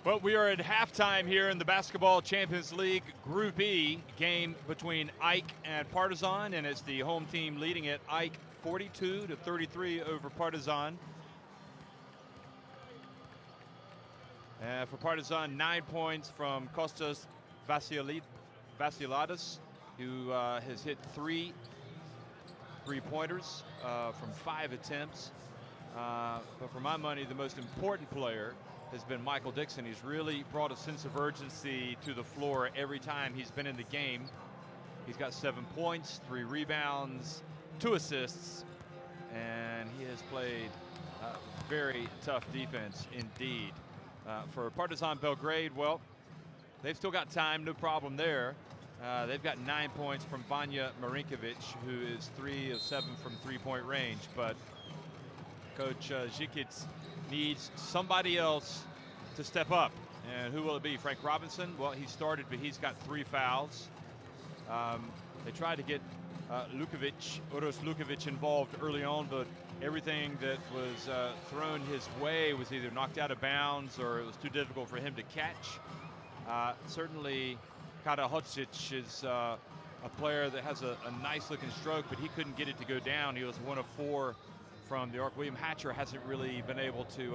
Well, we are at halftime here in the Basketball Champions League Group E game between AEK and Partizan, and it's the home team leading it. AEK 42-33 over Partizan. For Partizan, 9 points from Kostas Vassiliadis, who has hit three three-pointers from 5 attempts. But for my money, the most important player has been Michael Dixon. He's really brought a sense of urgency to the floor every time he's been in the game. He's got 7 points, 3 rebounds, 2 assists, and he has played very tough defense indeed. For Partizan Belgrade, well, they've still got time, no problem there. They've got 9 points from Vanja Marinkovic, who is 3 of 7 from three-point range, but Coach Žikic needs somebody else to step up. And who will it be? Frank Robinson? Well, he started, but he's got 3 fouls. They tried to get Uros Lukovic involved early on, but everything that was thrown his way was either knocked out of bounds or it was too difficult for him to catch. Certainly, Kada Hocic is a player that has a nice looking stroke, but he couldn't get it to go down. He was 1 of 4 from the arc. William Hatcher hasn't really been able to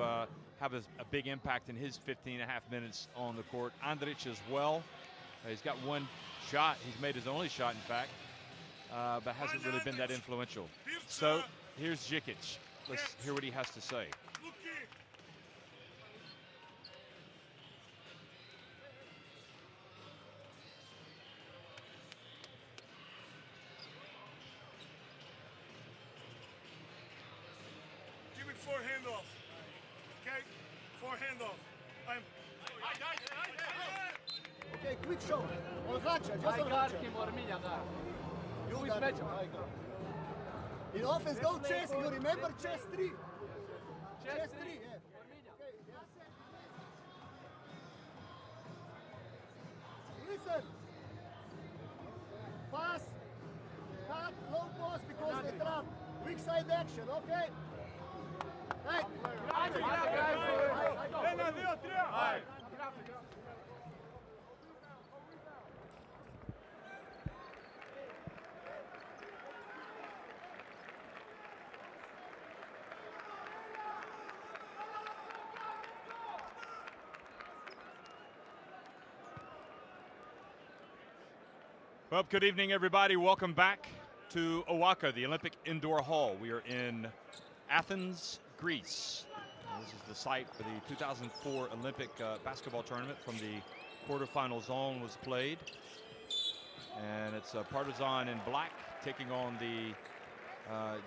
have a big impact in his 15 and a half minutes on the court. Andrić as well. He's got 1 shot. He's made his only shot, in fact, but hasn't really been that influential. So here's Žikic. Let's hear what he has to say. Give me 4 handoff. Okay? 4 handoff. Okay, quick shot. On Hatcher, just on Hatcher. You got it. In offense, go chest. You remember chest 3. Chest 3, yeah. Okay, yeah. Listen. Pass. Cut. Low post because they trap. Weak side action, okay? Hey. Well, good evening, everybody. Welcome back to AEK, the Olympic Indoor Hall. We are in Athens, Greece. This is the site for the 2004 Olympic basketball tournament from the quarterfinal zone was played. And it's Partizan in black taking on the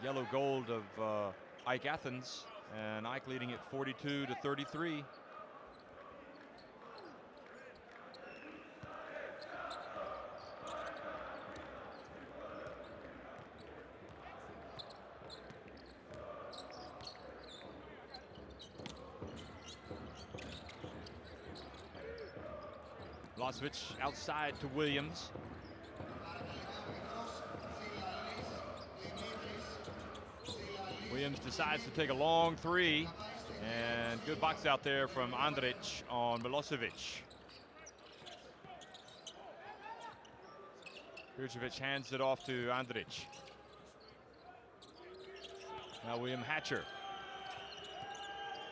yellow gold of AEK Athens. And AEK leading it 42-33. Milosevic outside to Williams. Williams decides to take a long 3, and good box out there from Andrić on Milosevic. Jurjevic hands it off to Andrić. Now William Hatcher.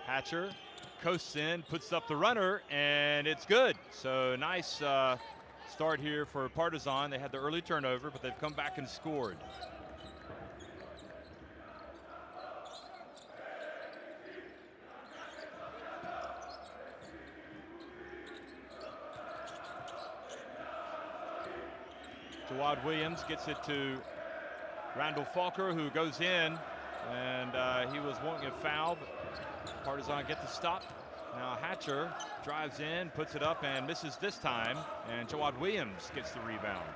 Hatcher coasts in, puts up the runner, and it's good. So nice start here for Partizan. They had the early turnover, but they've come back and scored. Jawad Williams gets it to Randall Falker, who goes in, and he was wanting a foul, but Partizan get the stop. Now Hatcher drives in, puts it up, and misses this time. And Jawad Williams gets the rebound.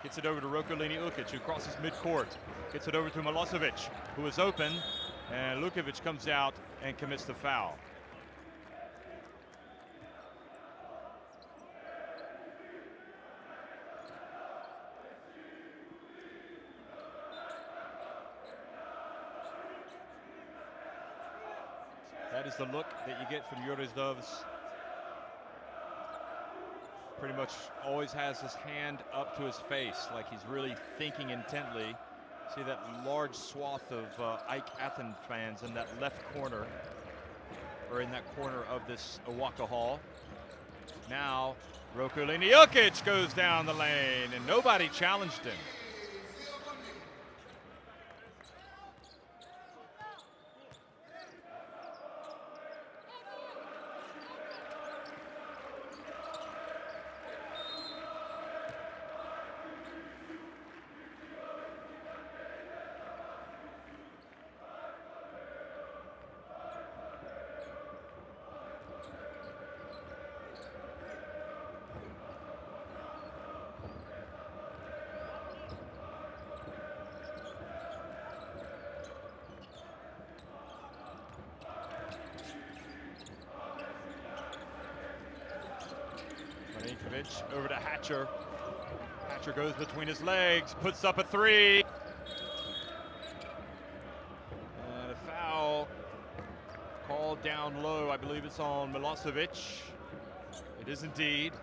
Gets it over to Rokolini Ukic, who crosses midcourt. Gets it over to Milosevic, who is open. And Lukovic comes out and commits the foul. That is the look that you get from Yorizov's pretty much always has his hand up to his face, like he's really thinking intently. See that large swath of AEK Athens fans in that left corner, or in that corner of this AEK Hall. Now, Roko Leniokic goes down the lane, and nobody challenged him. Over to Hatcher. Hatcher goes between his legs, puts up a three. And a foul called down low. I believe it's on Milosevic. It is indeed.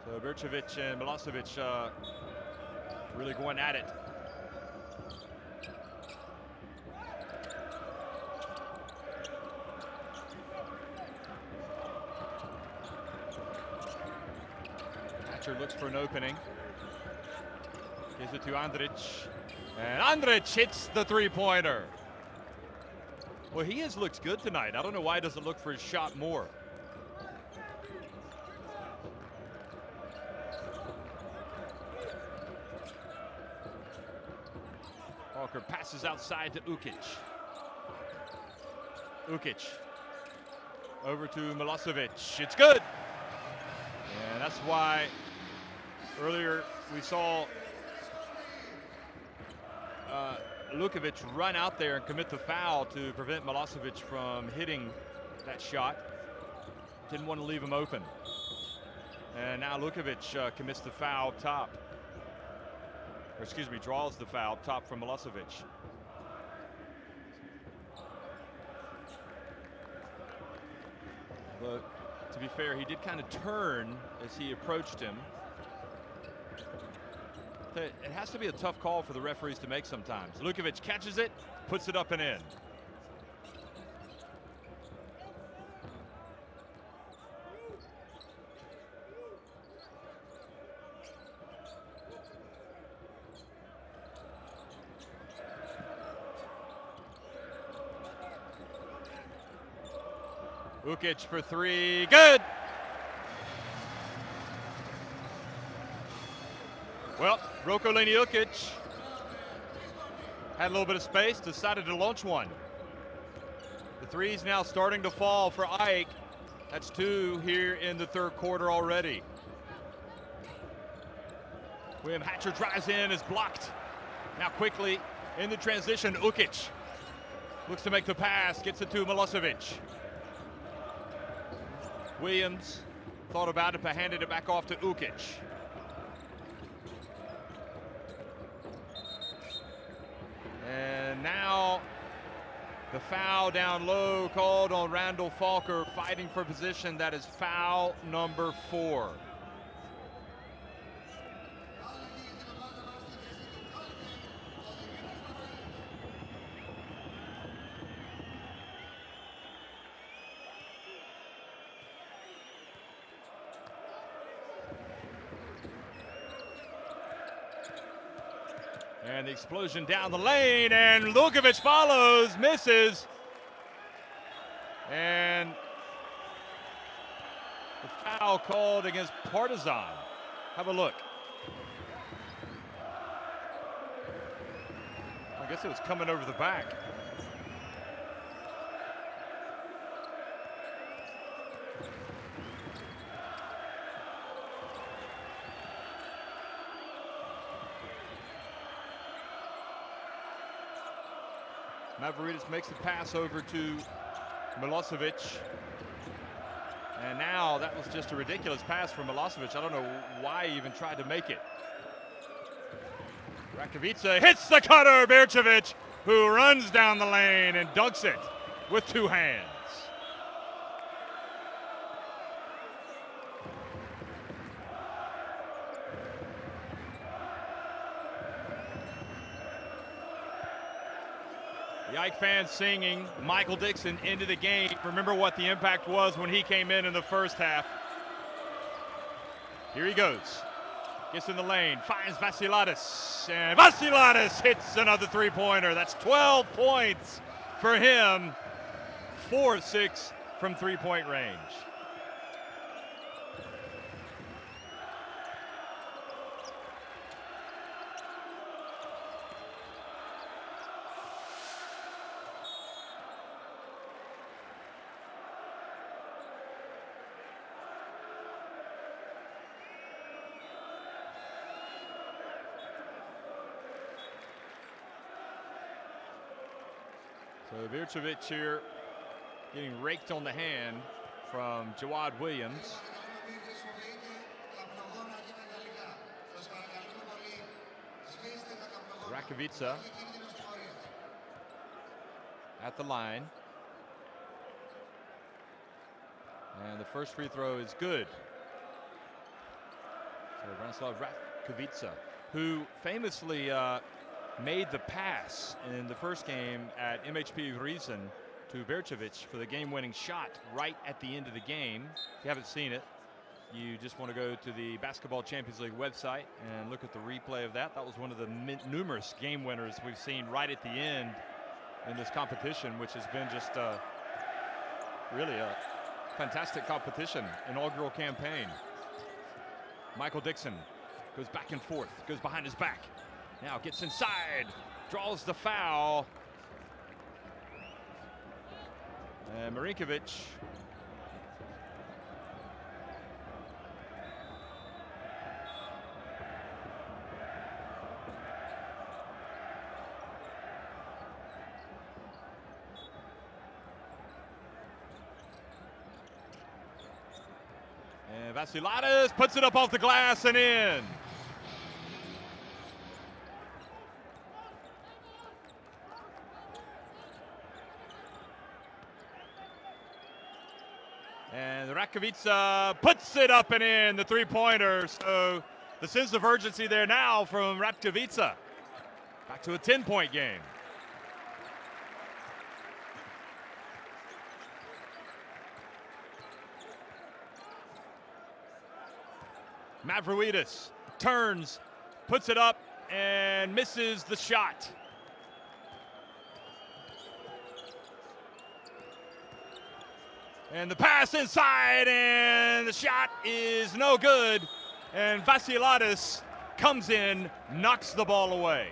So Bercevic and Milosevic really going at it. Looks for an opening. Gives it to Andrić. And Andrić hits the three-pointer. Well, he has looked good tonight. I don't know why he doesn't look for his shot more. Walker passes outside to Ukic. Ukic. Over to Milosevic. It's good. And that's why earlier we saw Lukovic run out there and commit the foul to prevent Milosevic from hitting that shot. Didn't want to leave him open. And now Lukovic commits the foul top. Or excuse me, draws the foul top from Milosevic. But to be fair, he did kind of turn as he approached him. It has to be a tough call for the referees to make sometimes. Lukovic catches it, puts it up and in. Ukic for three, good! Well, Roko Leniokic had a little bit of space, decided to launch one. The three's now starting to fall for AEK. That's two here in the third quarter already. William Hatcher drives in, is blocked. Now quickly in the transition, Ukic looks to make the pass, gets it to Milosevic. Williams thought about it, but handed it back off to Ukic. And now the foul down low called on Randall Falker, fighting for position. That is foul number 4. And the explosion down the lane, and Lukovic follows, misses. And the foul called against Partizan. Have a look. I guess it was coming over the back. Mavridis makes the pass over to Milosevic. And now that was just a ridiculous pass from Milosevic. I don't know why he even tried to make it. Rakovica hits the cutter. Bercevic, who runs down the lane and dunks it with 2 hands. The AEK fans singing Michael Dixon into the game. Remember what the impact was when he came in the first half. Here he goes. Gets in the lane, finds Vasilidis, and Vasilidis hits another three-pointer. That's 12 points for him. 4 of 6 from three-point range. So Vircevic here getting raked on the hand from Jawad Williams. Rakovica at the line. And the first free throw is good. So Branislav Rakovica, who famously made the pass in the first game at MHP Reason to Vircevic for the game-winning shot right at the end of the game. If you haven't seen it, you just want to go to the Basketball Champions League website and look at the replay of that. That was one of the numerous game winners we've seen right at the end in this competition, which has been just really a fantastic competition, inaugural campaign. Michael Dixon goes back and forth, goes behind his back. Now gets inside, draws the foul. And Marinkovic and Vasilidis puts it up off the glass and in. And Rakovica puts it up and in, the three-pointer. So the sense of urgency there now from Rakovica. Back to a 10-point game. Mavroidis turns, puts it up, and misses the shot. And the pass inside, and the shot is no good. And Vasilidis comes in, knocks the ball away.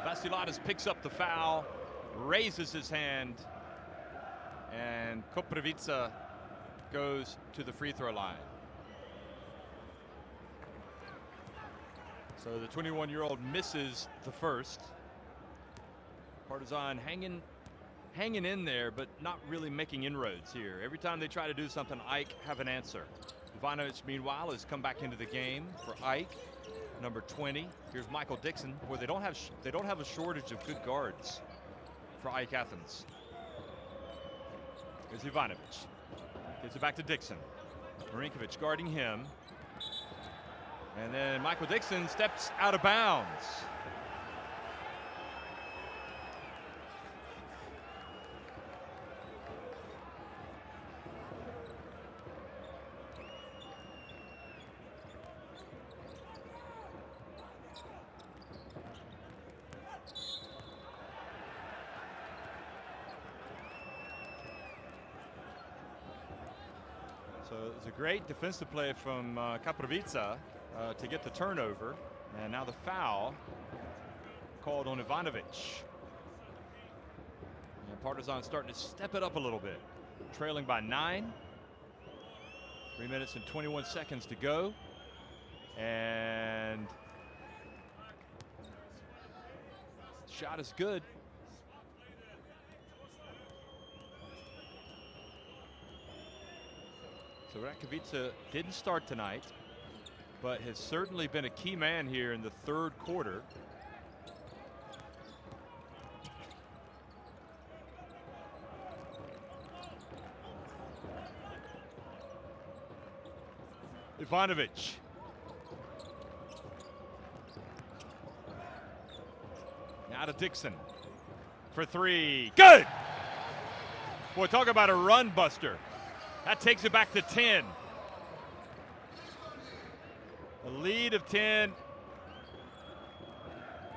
Vasilidis picks up the foul, raises his hand, and Koprivica goes to the free throw line. So the 21-year-old misses the first. Partizan hanging in there, but not really making inroads here. Every time they try to do something, AEK have an answer. Ivanovic, meanwhile, has come back into the game for AEK, number 20. Here's Michael Dixon, where they don't have a shortage of good guards for AEK Athens. Here's Ivanovic. Gives it back to Dixon. Marinkovic guarding him. And then Michael Dixon steps out of bounds. So it's a great defensive play from Koprivica to get the turnover, and now the foul called on Ivanovic. And Partizan starting to step it up a little bit, trailing by 9. 3 minutes and 21 seconds to go, and shot is good. So Rakovica didn't start tonight, but has certainly been a key man here in the third quarter. Ivanovic. Now to Dixon for three. Good! Boy, talk about a run buster. That takes it back to 10. A lead of 10.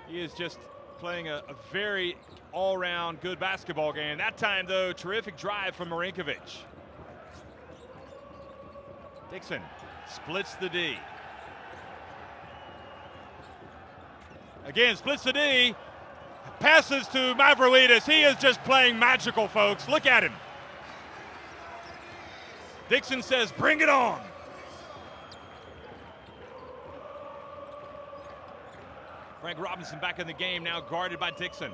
He is just playing a very all-round good basketball game. That time, though, terrific drive from Marinkovic. Dixon splits the D. Again, splits the D. Passes to Mavroidis. He is just playing magical, folks. Look at him. Dixon says, bring it on. Frank Robinson back in the game now, guarded by Dixon.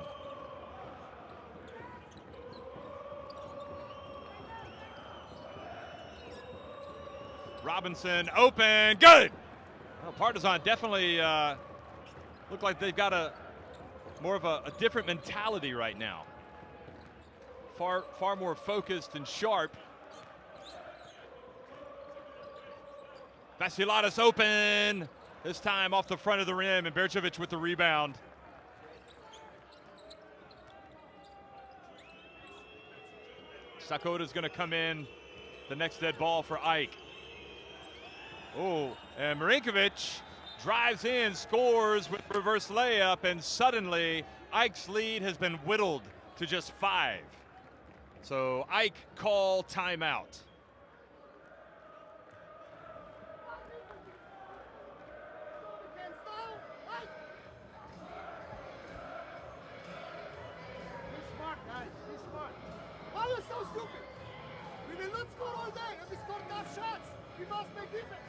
Robinson open, good. Well, Partizan definitely look like they've got more of a different mentality right now. Far more focused and sharp. Vassiladis open. This time off the front of the rim, and Bercevic with the rebound. Sakota's going to come in. The next dead ball for Ike. Oh, and Marinkovic drives in, scores with reverse layup, and suddenly Ike's lead has been whittled to just 5. So Ike call timeout. Why are you so stupid? We will not score all day, and we score tough shots. We must make defense.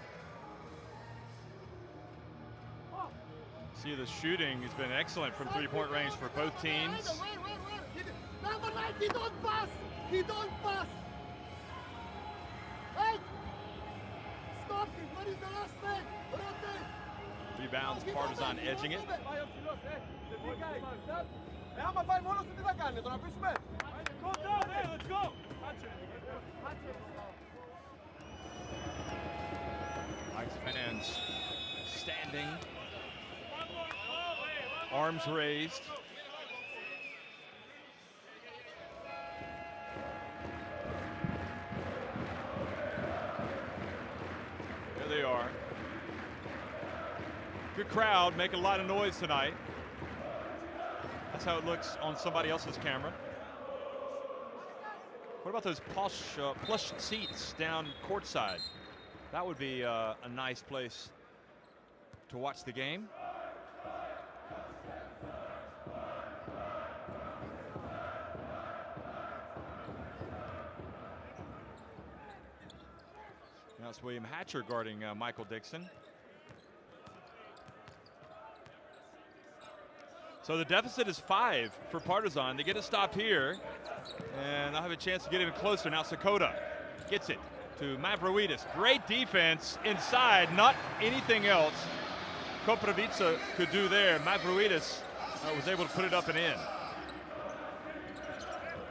See, the shooting has been excellent from three-point range for both teams. Where? Number 9, he don't pass. He don't pass. Hey! Stop him. Where is the last man? Rotate. Rebounds, Partizan edging it. Let's go. Ike's fans standing, arms raised. There they are. Good crowd, making a lot of noise tonight. That's how it looks on somebody else's camera. What about those plush seats down courtside? That would be a nice place to watch the game. Now it's William Hatcher guarding Michael Dixon. So the deficit is 5 for Partizan. They get a stop here, and they'll have a chance to get even closer. Now Sakota gets it to Mavroidis. Great defense inside, not anything else Koprivica could do there. Mavroidis was able to put it up and in.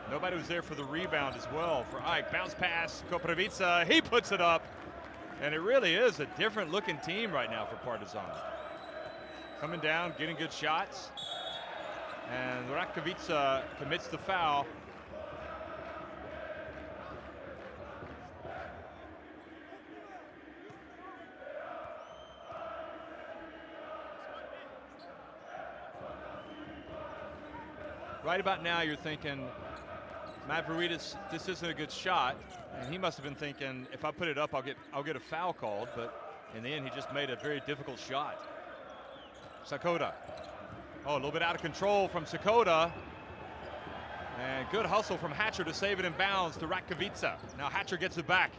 Nobody was there for the rebound as well for Ike. Bounce pass, Koprivica, he puts it up. And it really is a different looking team right now for Partizan. Coming down, getting good shots. And Rakovica commits the foul. Right about now, you're thinking, Mavroidis, this isn't a good shot, and he must have been thinking, if I put it up, I'll get a foul called. But in the end, he just made a very difficult shot. Sakota. Oh, a little bit out of control from Sakota. And good hustle from Hatcher to save it in bounds to Rakovica. Now Hatcher gets it back.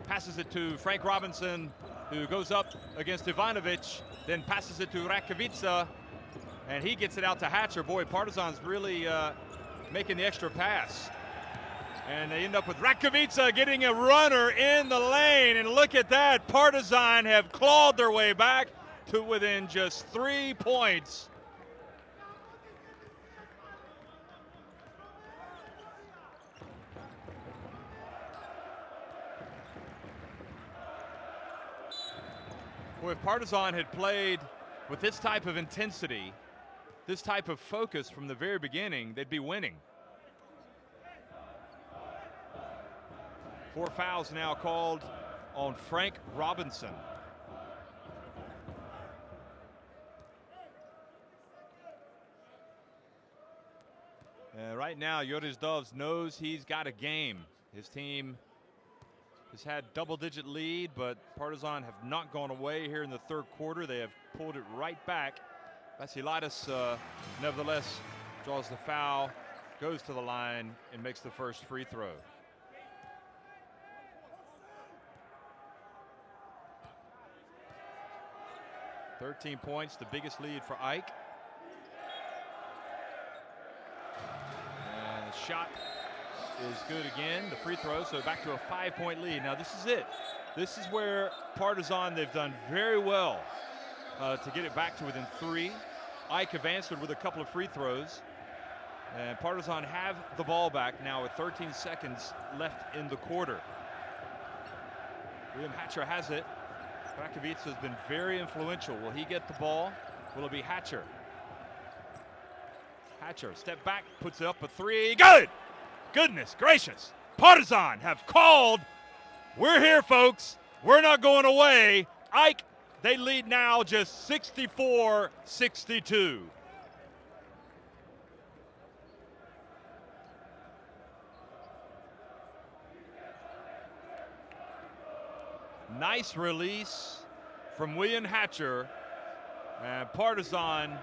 Passes it to Frank Robinson, who goes up against Ivanovic, then passes it to Rakovica, and he gets it out to Hatcher. Boy, Partizan's really making the extra pass. And they end up with Rakovica getting a runner in the lane. And look at that, Partizan have clawed their way back to within just 3 points. Well, if Partizan had played with this type of intensity, this type of focus from the very beginning, they'd be winning. 4 fouls now called on Frank Robinson. Right now, Joris Doves knows he's got a game. His team has had double-digit lead, but Partizan have not gone away here in the third quarter. They have pulled it right back. Vasilaitis, nevertheless, draws the foul, goes to the line, and makes the first free throw. "13 points, the biggest lead for AEK. And the shot is good again, the free throw, so back to a 5-point lead. Now this is it. This is where Partizan, they've done very well to get it back to within 3. AEK have answered with a couple of free throws. And Partizan have the ball back now with 13 seconds left in the quarter. William Hatcher has it. Rakovica has been very influential. Will he get the ball? Will it be Hatcher? Hatcher, step back, puts it up a 3. Good! Goodness gracious. Partizan have called. We're here, folks. We're not going away. AEK, they lead now just 64-62. Nice release from William Hatcher. And Partizan,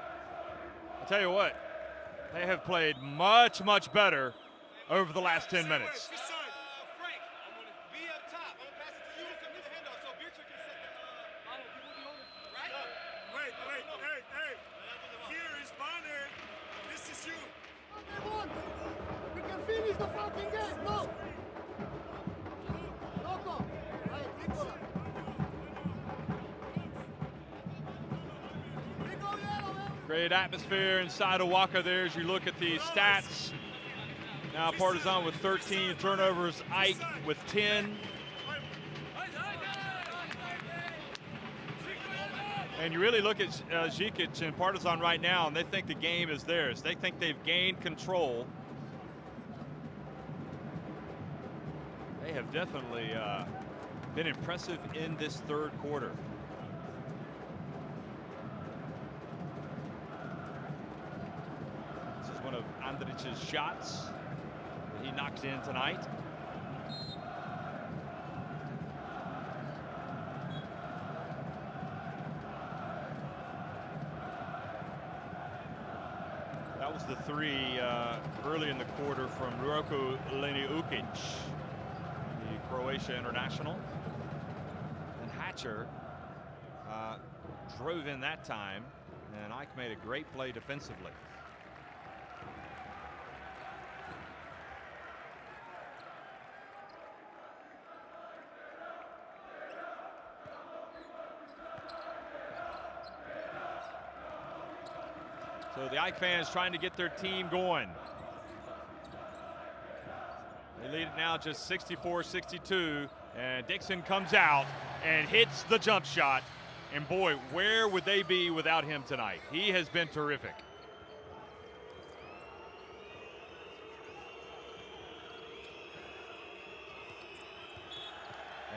I'll tell you what, they have played much, much better over the last 10 minutes. Frank, I'm going to be up top. I'm going to pass it to you to come to the handoff so Beatrice can set the right? Wait, hey. Here is Bonner. This is you. They won. We can finish the fucking game. No. Loco. Hey, Nicola. Great atmosphere inside of Waka there as you look at the stats. Now Partizan with 13 turnovers, AEK with 10. And you really look at Žikić and Partizan right now, and they think the game is theirs. They think they've gained control. They have definitely been impressive in this third quarter. This is one of Andrić's shots that he knocked in tonight. That was the 3 early in the quarter from Roko Leniukic, the Croatia international. And Hatcher drove in that time, and AEK made a great play defensively. So the AEK fans trying to get their team going. They lead it now just 64-62, and Dixon comes out and hits the jump shot. And boy, where would they be without him tonight? He has been terrific.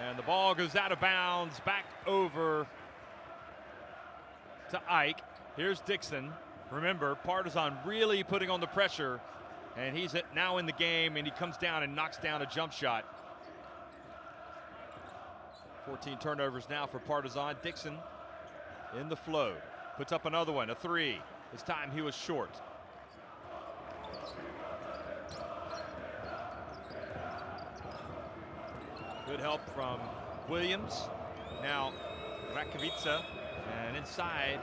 And the ball goes out of bounds, back over to AEK. Here's Dixon. Remember, Partizan really putting on the pressure, and he's now in the game, and he comes down and knocks down a jump shot. 14 turnovers now for Partizan. Dixon in the flow, puts up another one, a 3. This time he was short. Good help from Williams. Now Rakovica, and inside,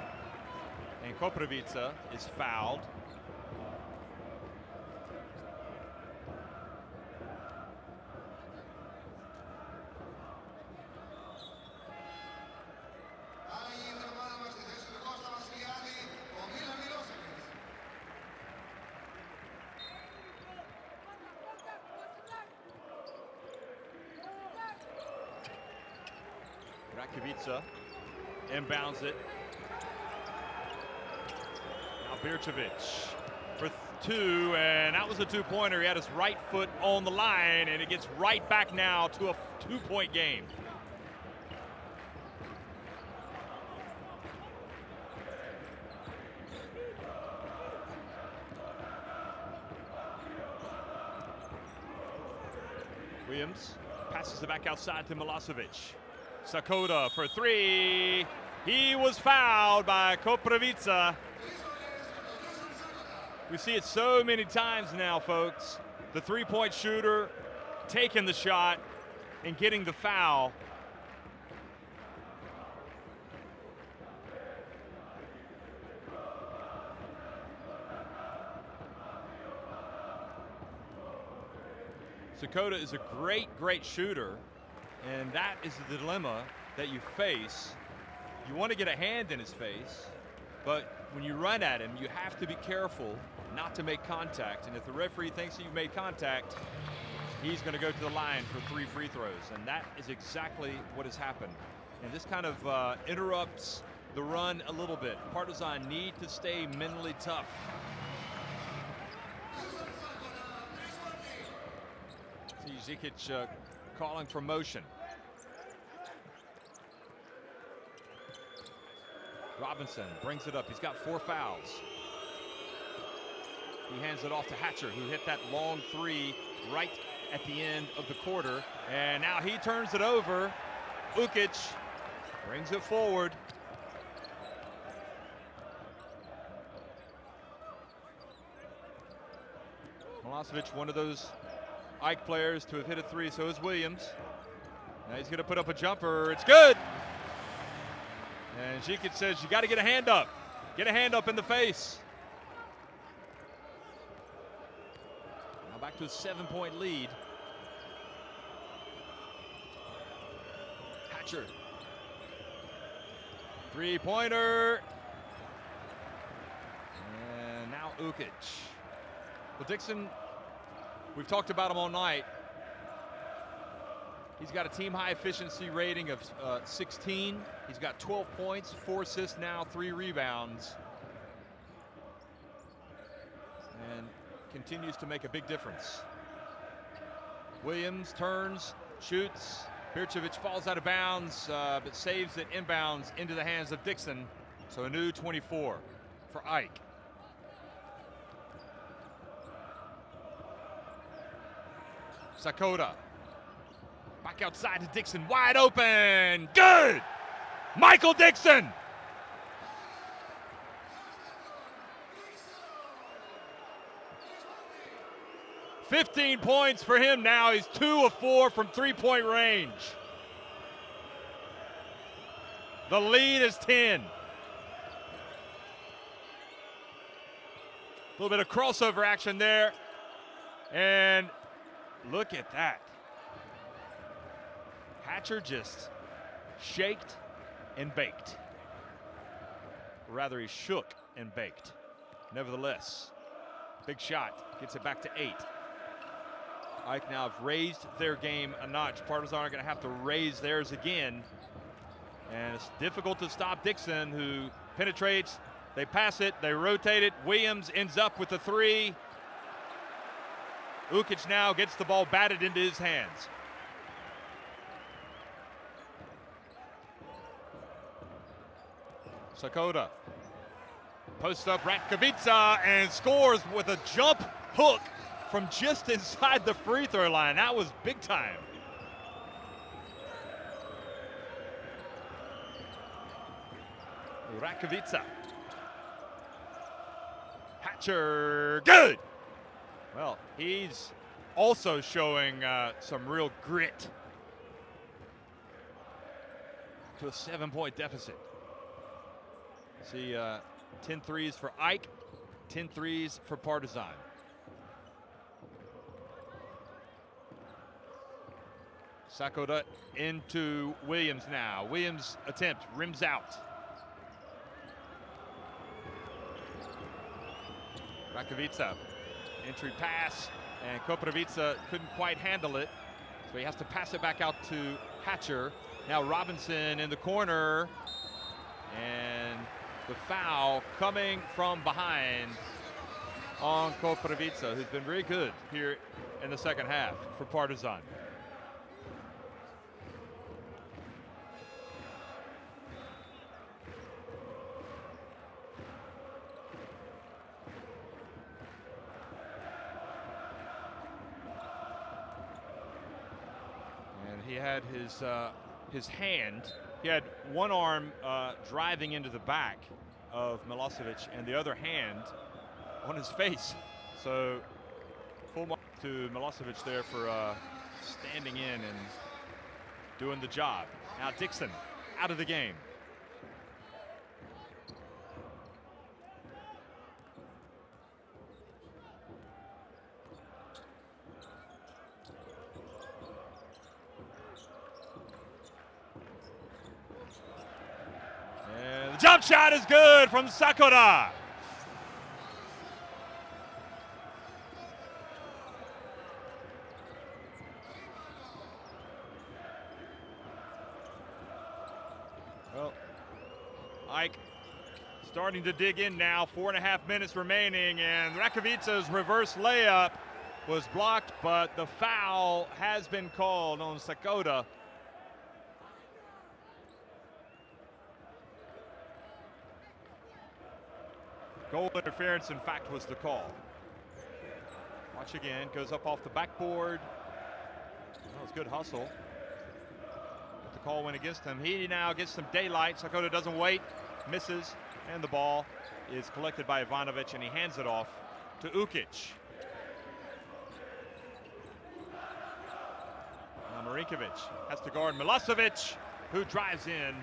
and Koprivica is fouled. Rakovica inbounds it. Now Bircevic for two, and that was a two-pointer. He had his right foot on the line, and it gets right back now to a 2-point game. Williams passes it back outside to Milosevic. Sakota for three. He was fouled by Koprivica. We see it so many times now, folks. The three-point shooter taking the shot and getting the foul. Sakota is a great shooter, and that is the dilemma that you face. You want to get a hand in his face, but when you run at him, you have to be careful not to make contact. And if the referee thinks that you've made contact, he's going to go to the line for 3 free throws, and that is exactly what has happened. And this kind of interrupts the run a little bit. Partizan need to stay mentally tough. Zikic calling for motion. Robinson brings it up. He's got 4 fouls. He hands it off to Hatcher, who hit that long three right at the end of the quarter. And now he turns it over. Ukic brings it forward. Milosevic, one of those AEK players to have hit a three, so is Williams. Now he's going to put up a jumper. It's good. And Zikic says, you got to get a hand up. Get a hand up in the face. Now back to a 7-point lead. Hatcher. Three-pointer. And now Ukic. Well, Dixon, we've talked about him all night. He's got a team-high efficiency rating of 16. He's got 12 points, 4 assists now, 3 rebounds. And continues to make a big difference. Williams turns, shoots. Bircevic falls out of bounds, but saves it inbounds into the hands of Dixon. So a new 24 for AEK. Sakota. Back outside to Dixon, wide open, good! Michael Dixon! $15 points for him now. He's 2 of 4 from three-point range. The lead is 10. A little bit of crossover action there. And look at that. Hatcher just shaked and baked. Or rather, he shook and baked. Nevertheless, big shot, gets it back to 8. AEK now have raised their game a notch. Partizan are going to have to raise theirs again. And it's difficult to stop Dixon, who penetrates. They pass it, they rotate it. Williams ends up with the 3. Ukic now gets the ball batted into his hands. Sakota posts up Ratkovica and scores with a jump hook from just inside the free throw line. That was big time. Ratkovica. Hatcher, good. Well, he's also showing some real grit to a 7-point deficit. See 10 threes for AEK, 10 threes for Partizan. Sakota into Williams now. Williams attempt, rims out. Ratkovica, entry pass, and Koprivica couldn't quite handle it, so he has to pass it back out to Hatcher. Now Robinson in the corner. And the foul coming from behind on Koprivica, who's been very good here in the second half for Partizan. And he had his hand. He had one arm driving into the back of Milosevic and the other hand on his face. So full mark to Milosevic there for standing in and doing the job. Now Dixon out of the game. And the jump shot is good from Sakura. Well, Ike starting to dig in now. 4.5 minutes remaining, and Rakovica's reverse layup was blocked, but the foul has been called on Sakura. Goal interference, in fact, was the call. Watch again, goes up off the backboard. That was good hustle. But the call went against him. He now gets some daylight. Sakura doesn't wait, misses, and the ball is collected by Ivanovic, and he hands it off to Ukic. Now Marinkovic has to guard Milosevic, who drives in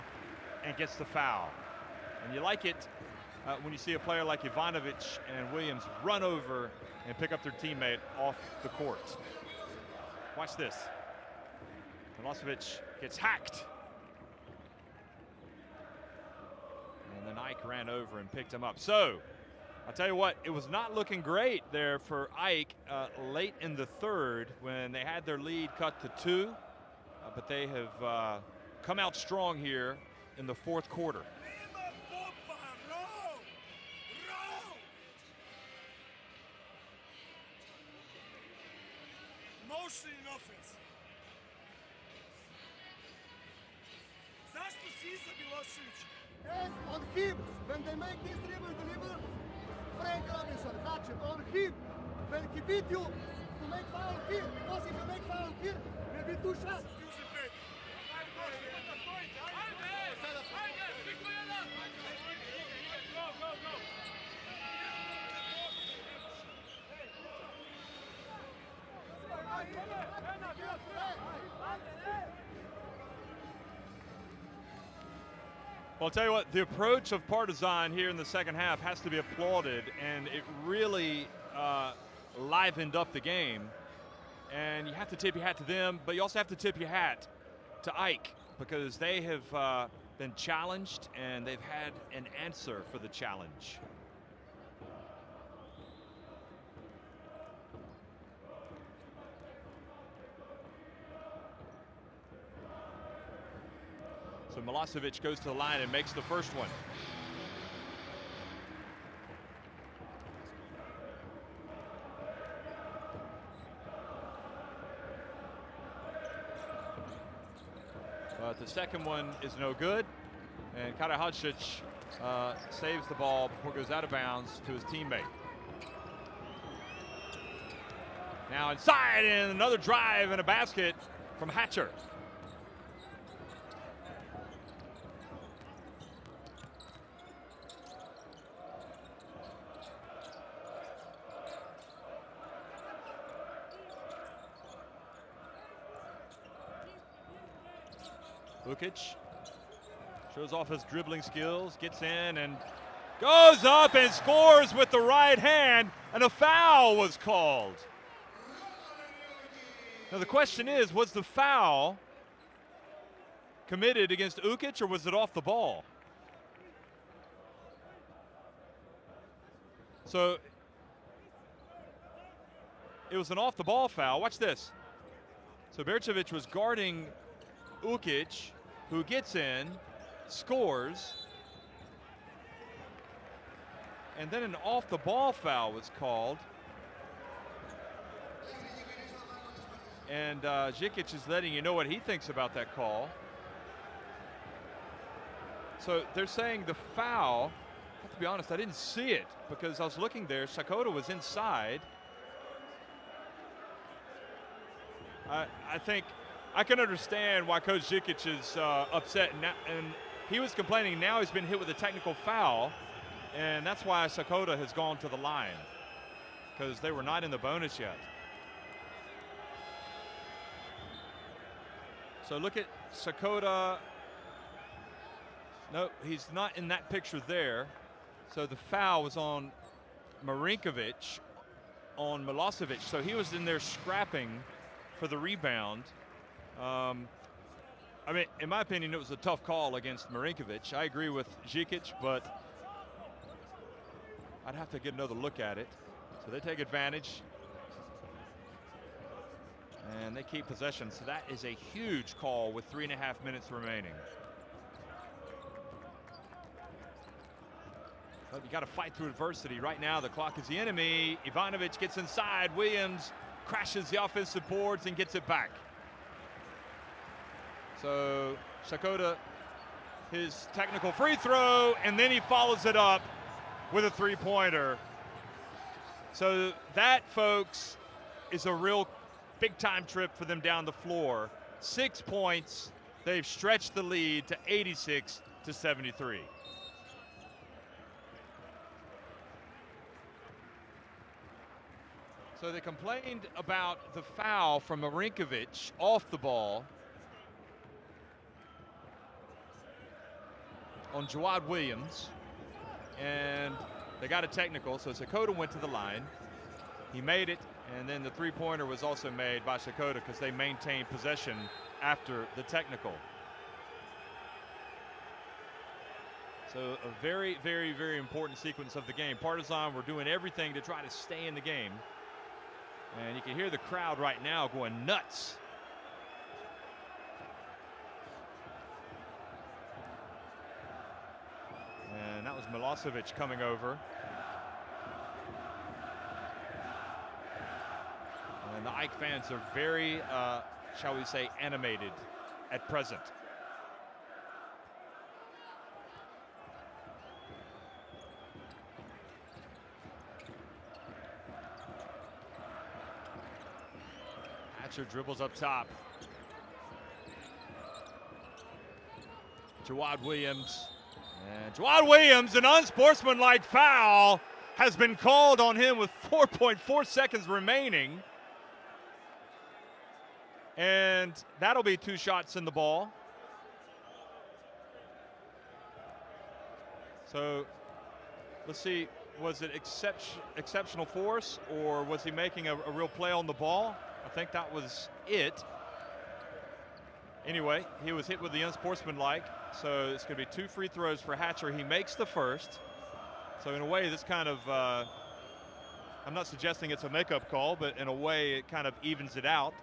and gets the foul. And you like it when you see a player like Ivanovic and Williams run over and pick up their teammate off the court. Watch this. Milosevic gets hacked. And then Ike ran over and picked him up. So, I'll tell you what, it was not looking great there for Ike late in the third when they had their lead cut to 2. But they have come out strong here in the fourth quarter. Mostly in offense. Zašto si iza Milošević? Yes, on him. When they make this dribble, deliver, Frank Robinson, Hatcher, on him. When he beat you to make foul here, because if you make foul here, will be 2 shots. Well, I'll tell you what, the approach of Partizan here in the second half has to be applauded, and it really livened up the game. And you have to tip your hat to them, but you also have to tip your hat to Ike, because they have been challenged and they've had an answer for the challenge. So Milosevic goes to the line and makes the first one. But the second one is no good, and Karadzic saves the ball before it goes out of bounds to his teammate. Now inside, and another drive and a basket from Hatcher. Ukic shows off his dribbling skills, gets in and goes up and scores with the right hand, and a foul was called. Now the question is, was the foul committed against Ukic or was it off the ball? So it was an off the ball foul. Watch this. So Bercevic was guarding Ukic, who gets in, scores, And then an off-the-ball foul was called. And Žikić is letting you know what he thinks about that call. So they're saying the foul, to be honest, I didn't see it because I was looking there. Sakota was inside. I think I can understand why Coach Žikić is upset. And he was complaining now he's been hit with a technical foul. And that's why Sakota has gone to the line, because they were not in the bonus yet. So look at Sakota. No, he's not in that picture there. So the foul was on Marinkovic on Milosevic. So he was in there scrapping for the rebound. I mean, in my opinion, it was a tough call against Marinkovic. I agree with Žikić, but I'd have to get another look at it. So they take advantage. And they keep possession. So that is a huge call with 3.5 minutes remaining. But you got to fight through adversity. Right now, the clock is the enemy. Ivanovic gets inside. Williams crashes the offensive boards and gets it back. So Sakota, his technical free throw, and then he follows it up with a three-pointer. So that, folks, is a real big-time trip for them down the floor. 6 points. They've stretched the lead to 86-73. So they complained about the foul from Marinkovic off the ball on Jawad Williams, and they got a technical, so Sakota went to the line. He made it, and then the three-pointer was also made by Sakota because they maintained possession after the technical. So a very, very, very important sequence of the game. Partizan were doing everything to try to stay in the game. And you can hear the crowd right now going nuts. And that was Milosevic coming over. And the AEK fans are very, shall we say, animated at present. Hatcher dribbles up top. Jawad Williams. And Jawad Williams, an unsportsmanlike foul has been called on him with 4.4 seconds remaining. And that'll be 2 shots in the ball. So let's see, was it exceptional force, or was he making a real play on the ball? I think that was it. Anyway, he was hit with the unsportsmanlike, so it's going to be 2 free throws for Hatcher. He makes the first. So in a way, this kind of, I'm not suggesting it's a makeup call, but in a way it kind of evens it out.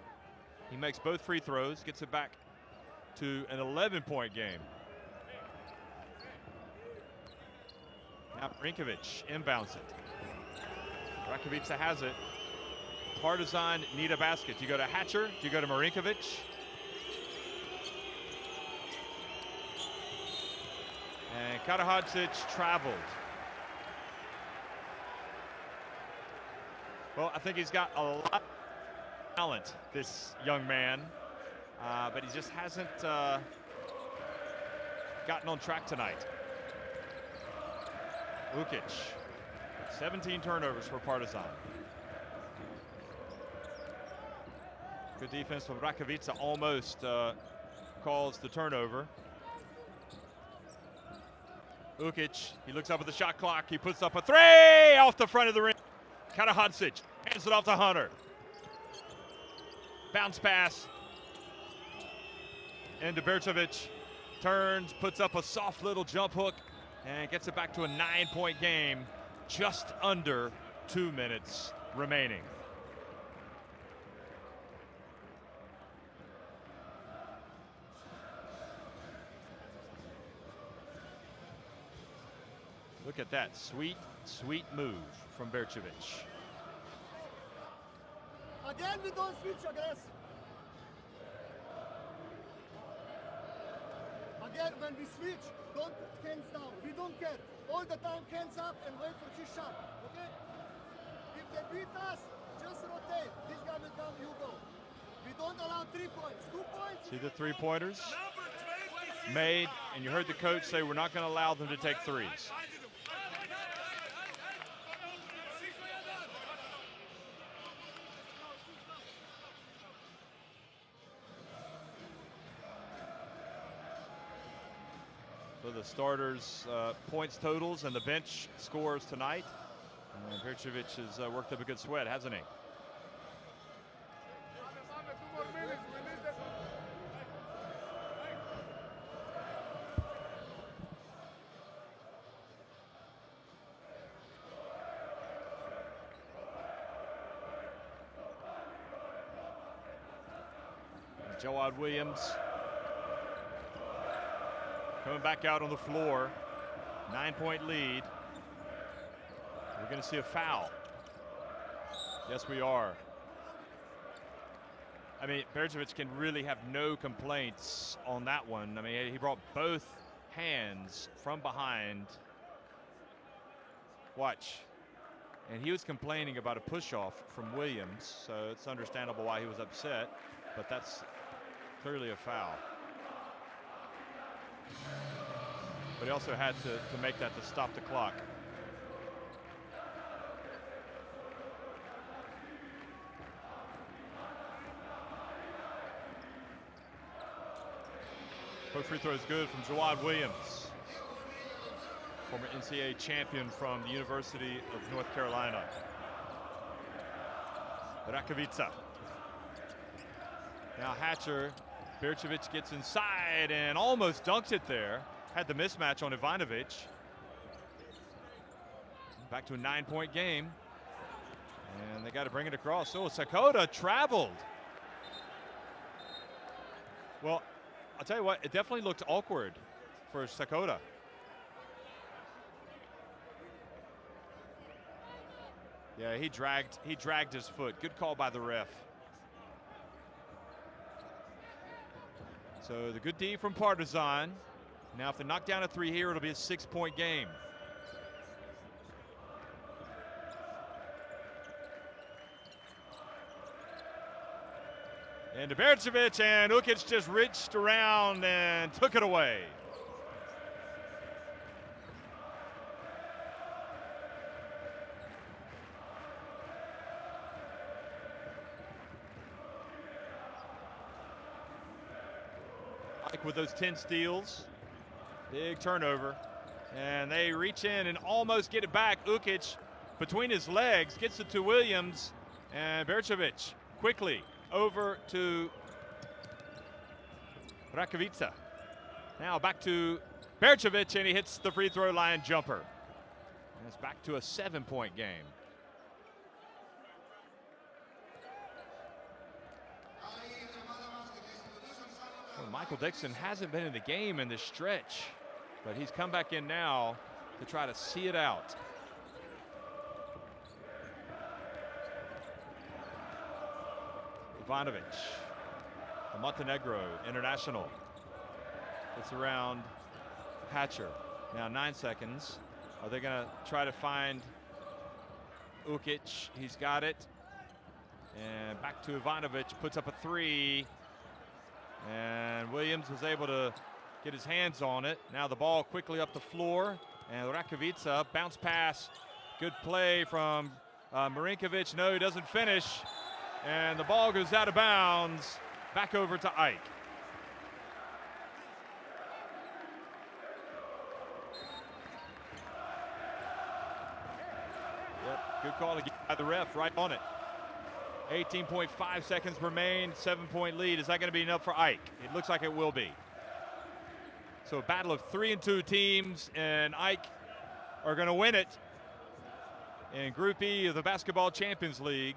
He makes both free throws, gets it back to an 11-point game. Now Marinkovic inbounds it. Rakovica has it. Partizan need a basket. Do you go to Hatcher? Do you go to Marinkovic? And Karadzic traveled. Well, I think he's got a lot of talent, this young man, but he just hasn't gotten on track tonight. Ukic, 17 turnovers for Partizan. Good defense from Rakovica, almost calls the turnover. Ukic, he looks up at the shot clock. He puts up a 3 off the front of the ring. Karadzic hands it off to Hunter. Bounce pass. Into Bercovic. Turns, puts up a soft little jump hook, and gets it back to a 9-point game. Just under 2 minutes remaining. Look at that sweet, sweet move from Bercevic. Again, we don't switch aggressive. Again, when we switch, don't put hands down. We don't care. All the time, hands up and wait for his shot. Okay? If they beat us, just rotate. This guy will come, you go. We don't allow 3 points. 2 points. See the three-pointers made, and you heard the coach say we're not going to allow them to take threes. So the starters' points totals and the bench scores tonight. And Bercevic has worked up a good sweat, hasn't he? Jawad Williams coming back out on the floor. 9-point lead. We're going to see a foul. Yes, we are. I mean, Bercevic can really have no complaints on that one. I mean, he brought both hands from behind. Watch. And he was complaining about a push-off from Williams, so it's understandable why he was upset, but that's clearly a foul. But he also had to make that to stop the clock. Both free throws good from Jawad Williams, former NCAA champion from the University of North Carolina. Rakovica. Now Hatcher, Bercevic gets inside and almost dunks it there. Had the mismatch on Ivanovic. Back to a 9-point game. And they got to bring it across. So Sakota traveled. Well, I'll tell you what, it definitely looked awkward for Sakota. Yeah, he dragged his foot. Good call by the ref. So the good D from Partizan. Now if they knock down a 3 here, it'll be a 6-point game. And to Bercevic, and Ukic just reached around and took it away. Like with those 10 steals, big turnover, and they reach in and almost get it back. Ukic between his legs gets it to Williams, and Bercevic quickly over to Rakovica. Now back to Bercevic, and he hits the free throw line jumper. And it's back to a 7-point game. Well, Michael Dixon hasn't been in the game in this stretch, but he's come back in now to try to see it out. Ivanovic, the Montenegro international. It's around Hatcher. Now 9 seconds. Are they going to try to find Ukic? He's got it. And back to Ivanovic, puts up a 3. And Williams was able to get his hands on it. Now the ball quickly up the floor. And Rakovica, bounce pass. Good play from Marinkovic. No, he doesn't finish. And the ball goes out of bounds, back over to Ike. Yep, good call again by the ref, right on it. 18.5 seconds remain, 7-point lead. Is that going to be enough for Ike? It looks like it will be. So a battle of 3 and 2 teams, and Ike are going to win it in Group E of the Basketball Champions League.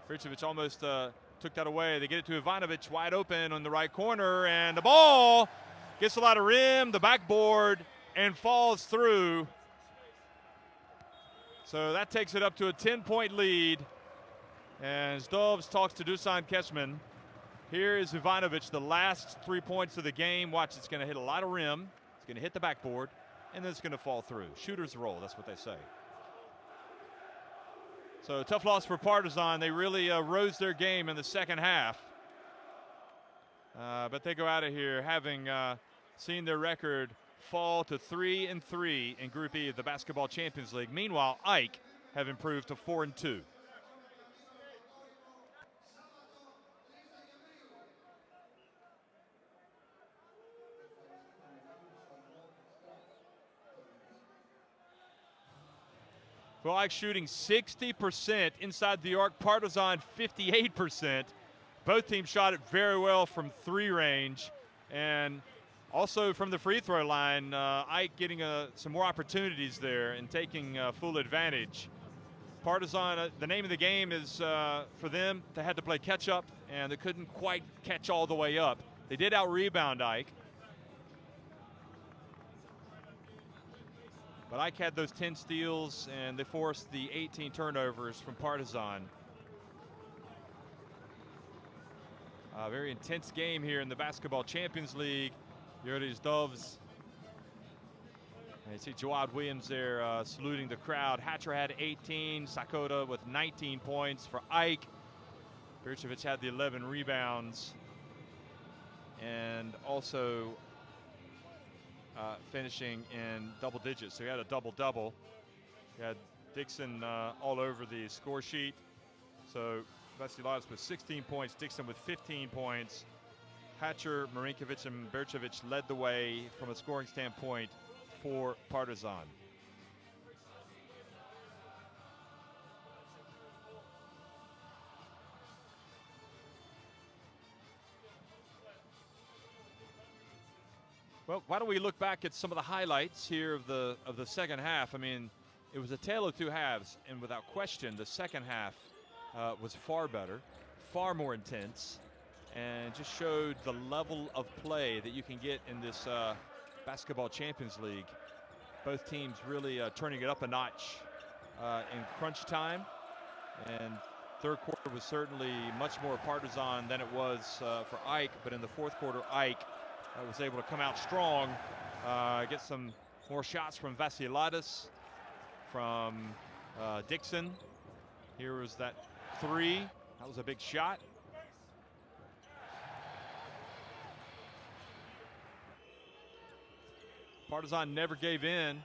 Bercevic almost took that away. They get it to Ivanovic, wide open on the right corner, and the ball gets a lot of rim, the backboard, and falls through. So that takes it up to a 10-point lead. And Zdovs talks to Dusan Keshman. Here is Ivanovic, the last 3 points of the game. Watch, it's going to hit a lot of rim. It's going to hit the backboard, and then it's going to fall through. Shooter's roll, that's what they say. So tough loss for Partizan. They really rose their game in the second half. But they go out of here having seen their record fall to 3-3 in Group E of the Basketball Champions League. Meanwhile, AEK have improved to 4-2. Well, AEK shooting 60% inside the arc, Partizan 58%. Both teams shot it very well from three range, and also from the free throw line. AEK getting some more opportunities there and taking full advantage. Partizan, the name of the game is for them, they had to play catch up, and they couldn't quite catch all the way up. They did out-rebound AEK. But AEK had those 10 steals, and they forced the 18 turnovers from Partizan. A very intense game here in the Basketball Champions League. Yuri Zdovs. You see Jawad Williams there saluting the crowd. Hatcher had 18, Sakota with 19 points for AEK. Bircevic had the 11 rebounds. And also finishing in double digits. So he had a double-double. He had Dixon all over the score sheet. So Vasiladis with 16 points, Dixon with 15 points. Hatcher, Marinkovic, and Bircevic led the way from a scoring standpoint for Partizan. Well, why don't we look back at some of the highlights here of the second half? I mean, it was a tale of two halves, and without question, the second half was far better, far more intense, and just showed the level of play that you can get in this Basketball Champions League. Both teams really turning it up a notch in crunch time, and third quarter was certainly much more Partizan than it was for AEK, but in the fourth quarter, AEK was able to come out strong, get some more shots from Vasiladis, from Dixon. Here was that three. That was a big shot. Partizan never gave in,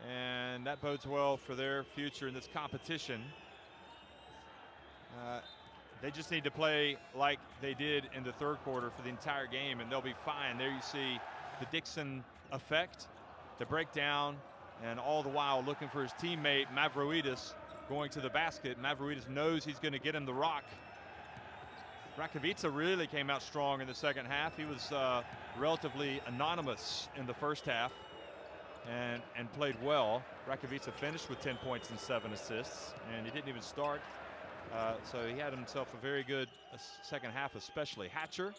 and that bodes well for their future in this competition. They just need to play like they did in the third quarter for the entire game, and they'll be fine. There you see the Dixon effect, the breakdown, and all the while looking for his teammate Mavroidis going to the basket. Mavroidis knows he's going to get him the rock. Rakovica really came out strong in the second half. He was relatively anonymous in the first half and played well. Rakovica finished with 10 points and 7 assists, and he didn't even start. So he had himself a very good second half, especially. Hatcher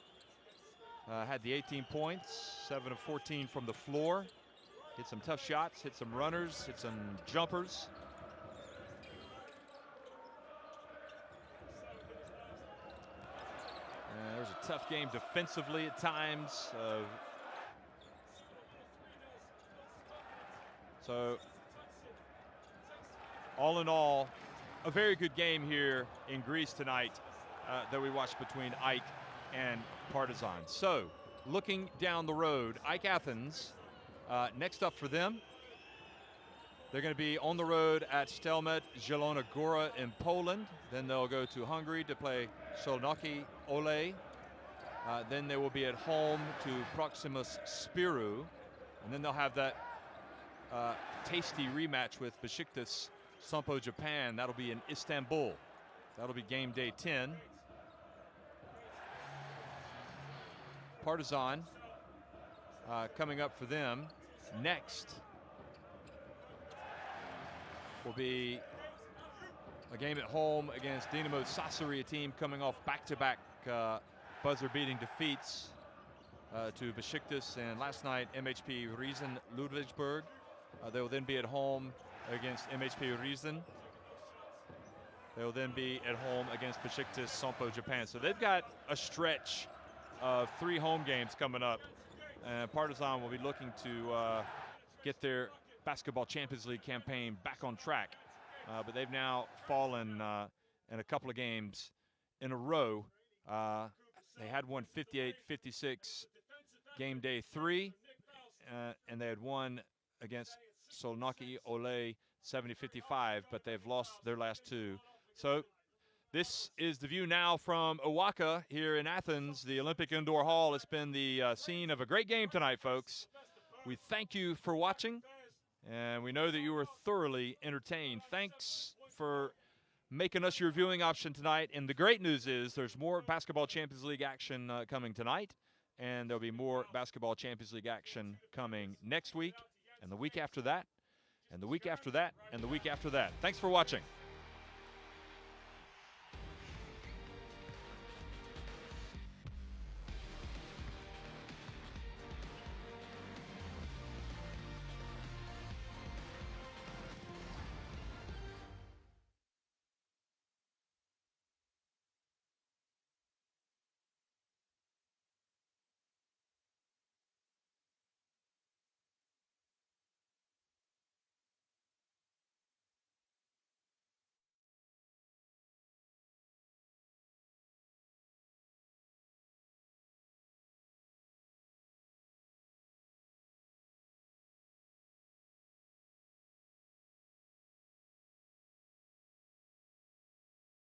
had the 18 points, 7 of 14 from the floor. Hit some tough shots, hit some runners, hit some jumpers. There's a tough game defensively at times. So all in all, a very good game here in Greece tonight that we watched between AEK and Partizan. So looking down the road, AEK Athens, next up for them, they're going to be on the road at Stelmet Zielona Góra in Poland. Then they'll go to Hungary to play Szolnoki Ole. Then they will be at home to Proximus Spiru. And then they'll have that tasty rematch with Besiktas Sampo Japan. That'll be in Istanbul. That'll be game day 10. Partizan coming up for them next will be a game at home against Dinamo Sassari, a team coming off back-to-back buzzer-beating defeats to Besiktas and last night MHP Riesen Ludwigsburg. They will then be at home against MHP Riesen. They'll then be at home against Besiktas Sompo Japan. So they've got a stretch of 3 home games coming up. And Partizan will be looking to get their Basketball Champions League campaign back on track. But they've now fallen in a couple of games in a row. They had won 58-56 game day 3, and they had won against Solnaki Ole 70-55, but they've lost their last 2. So this is the view now from Owaka here in Athens, the Olympic Indoor Hall. It's been the scene of a great game tonight, folks. We thank you for watching, and we know that you were thoroughly entertained. Thanks for making us your viewing option tonight. And the great news is there's more Basketball Champions League action coming tonight, and there'll be more Basketball Champions League action coming next week, and the week after that, and the week after that, and the week after that. Thanks for watching.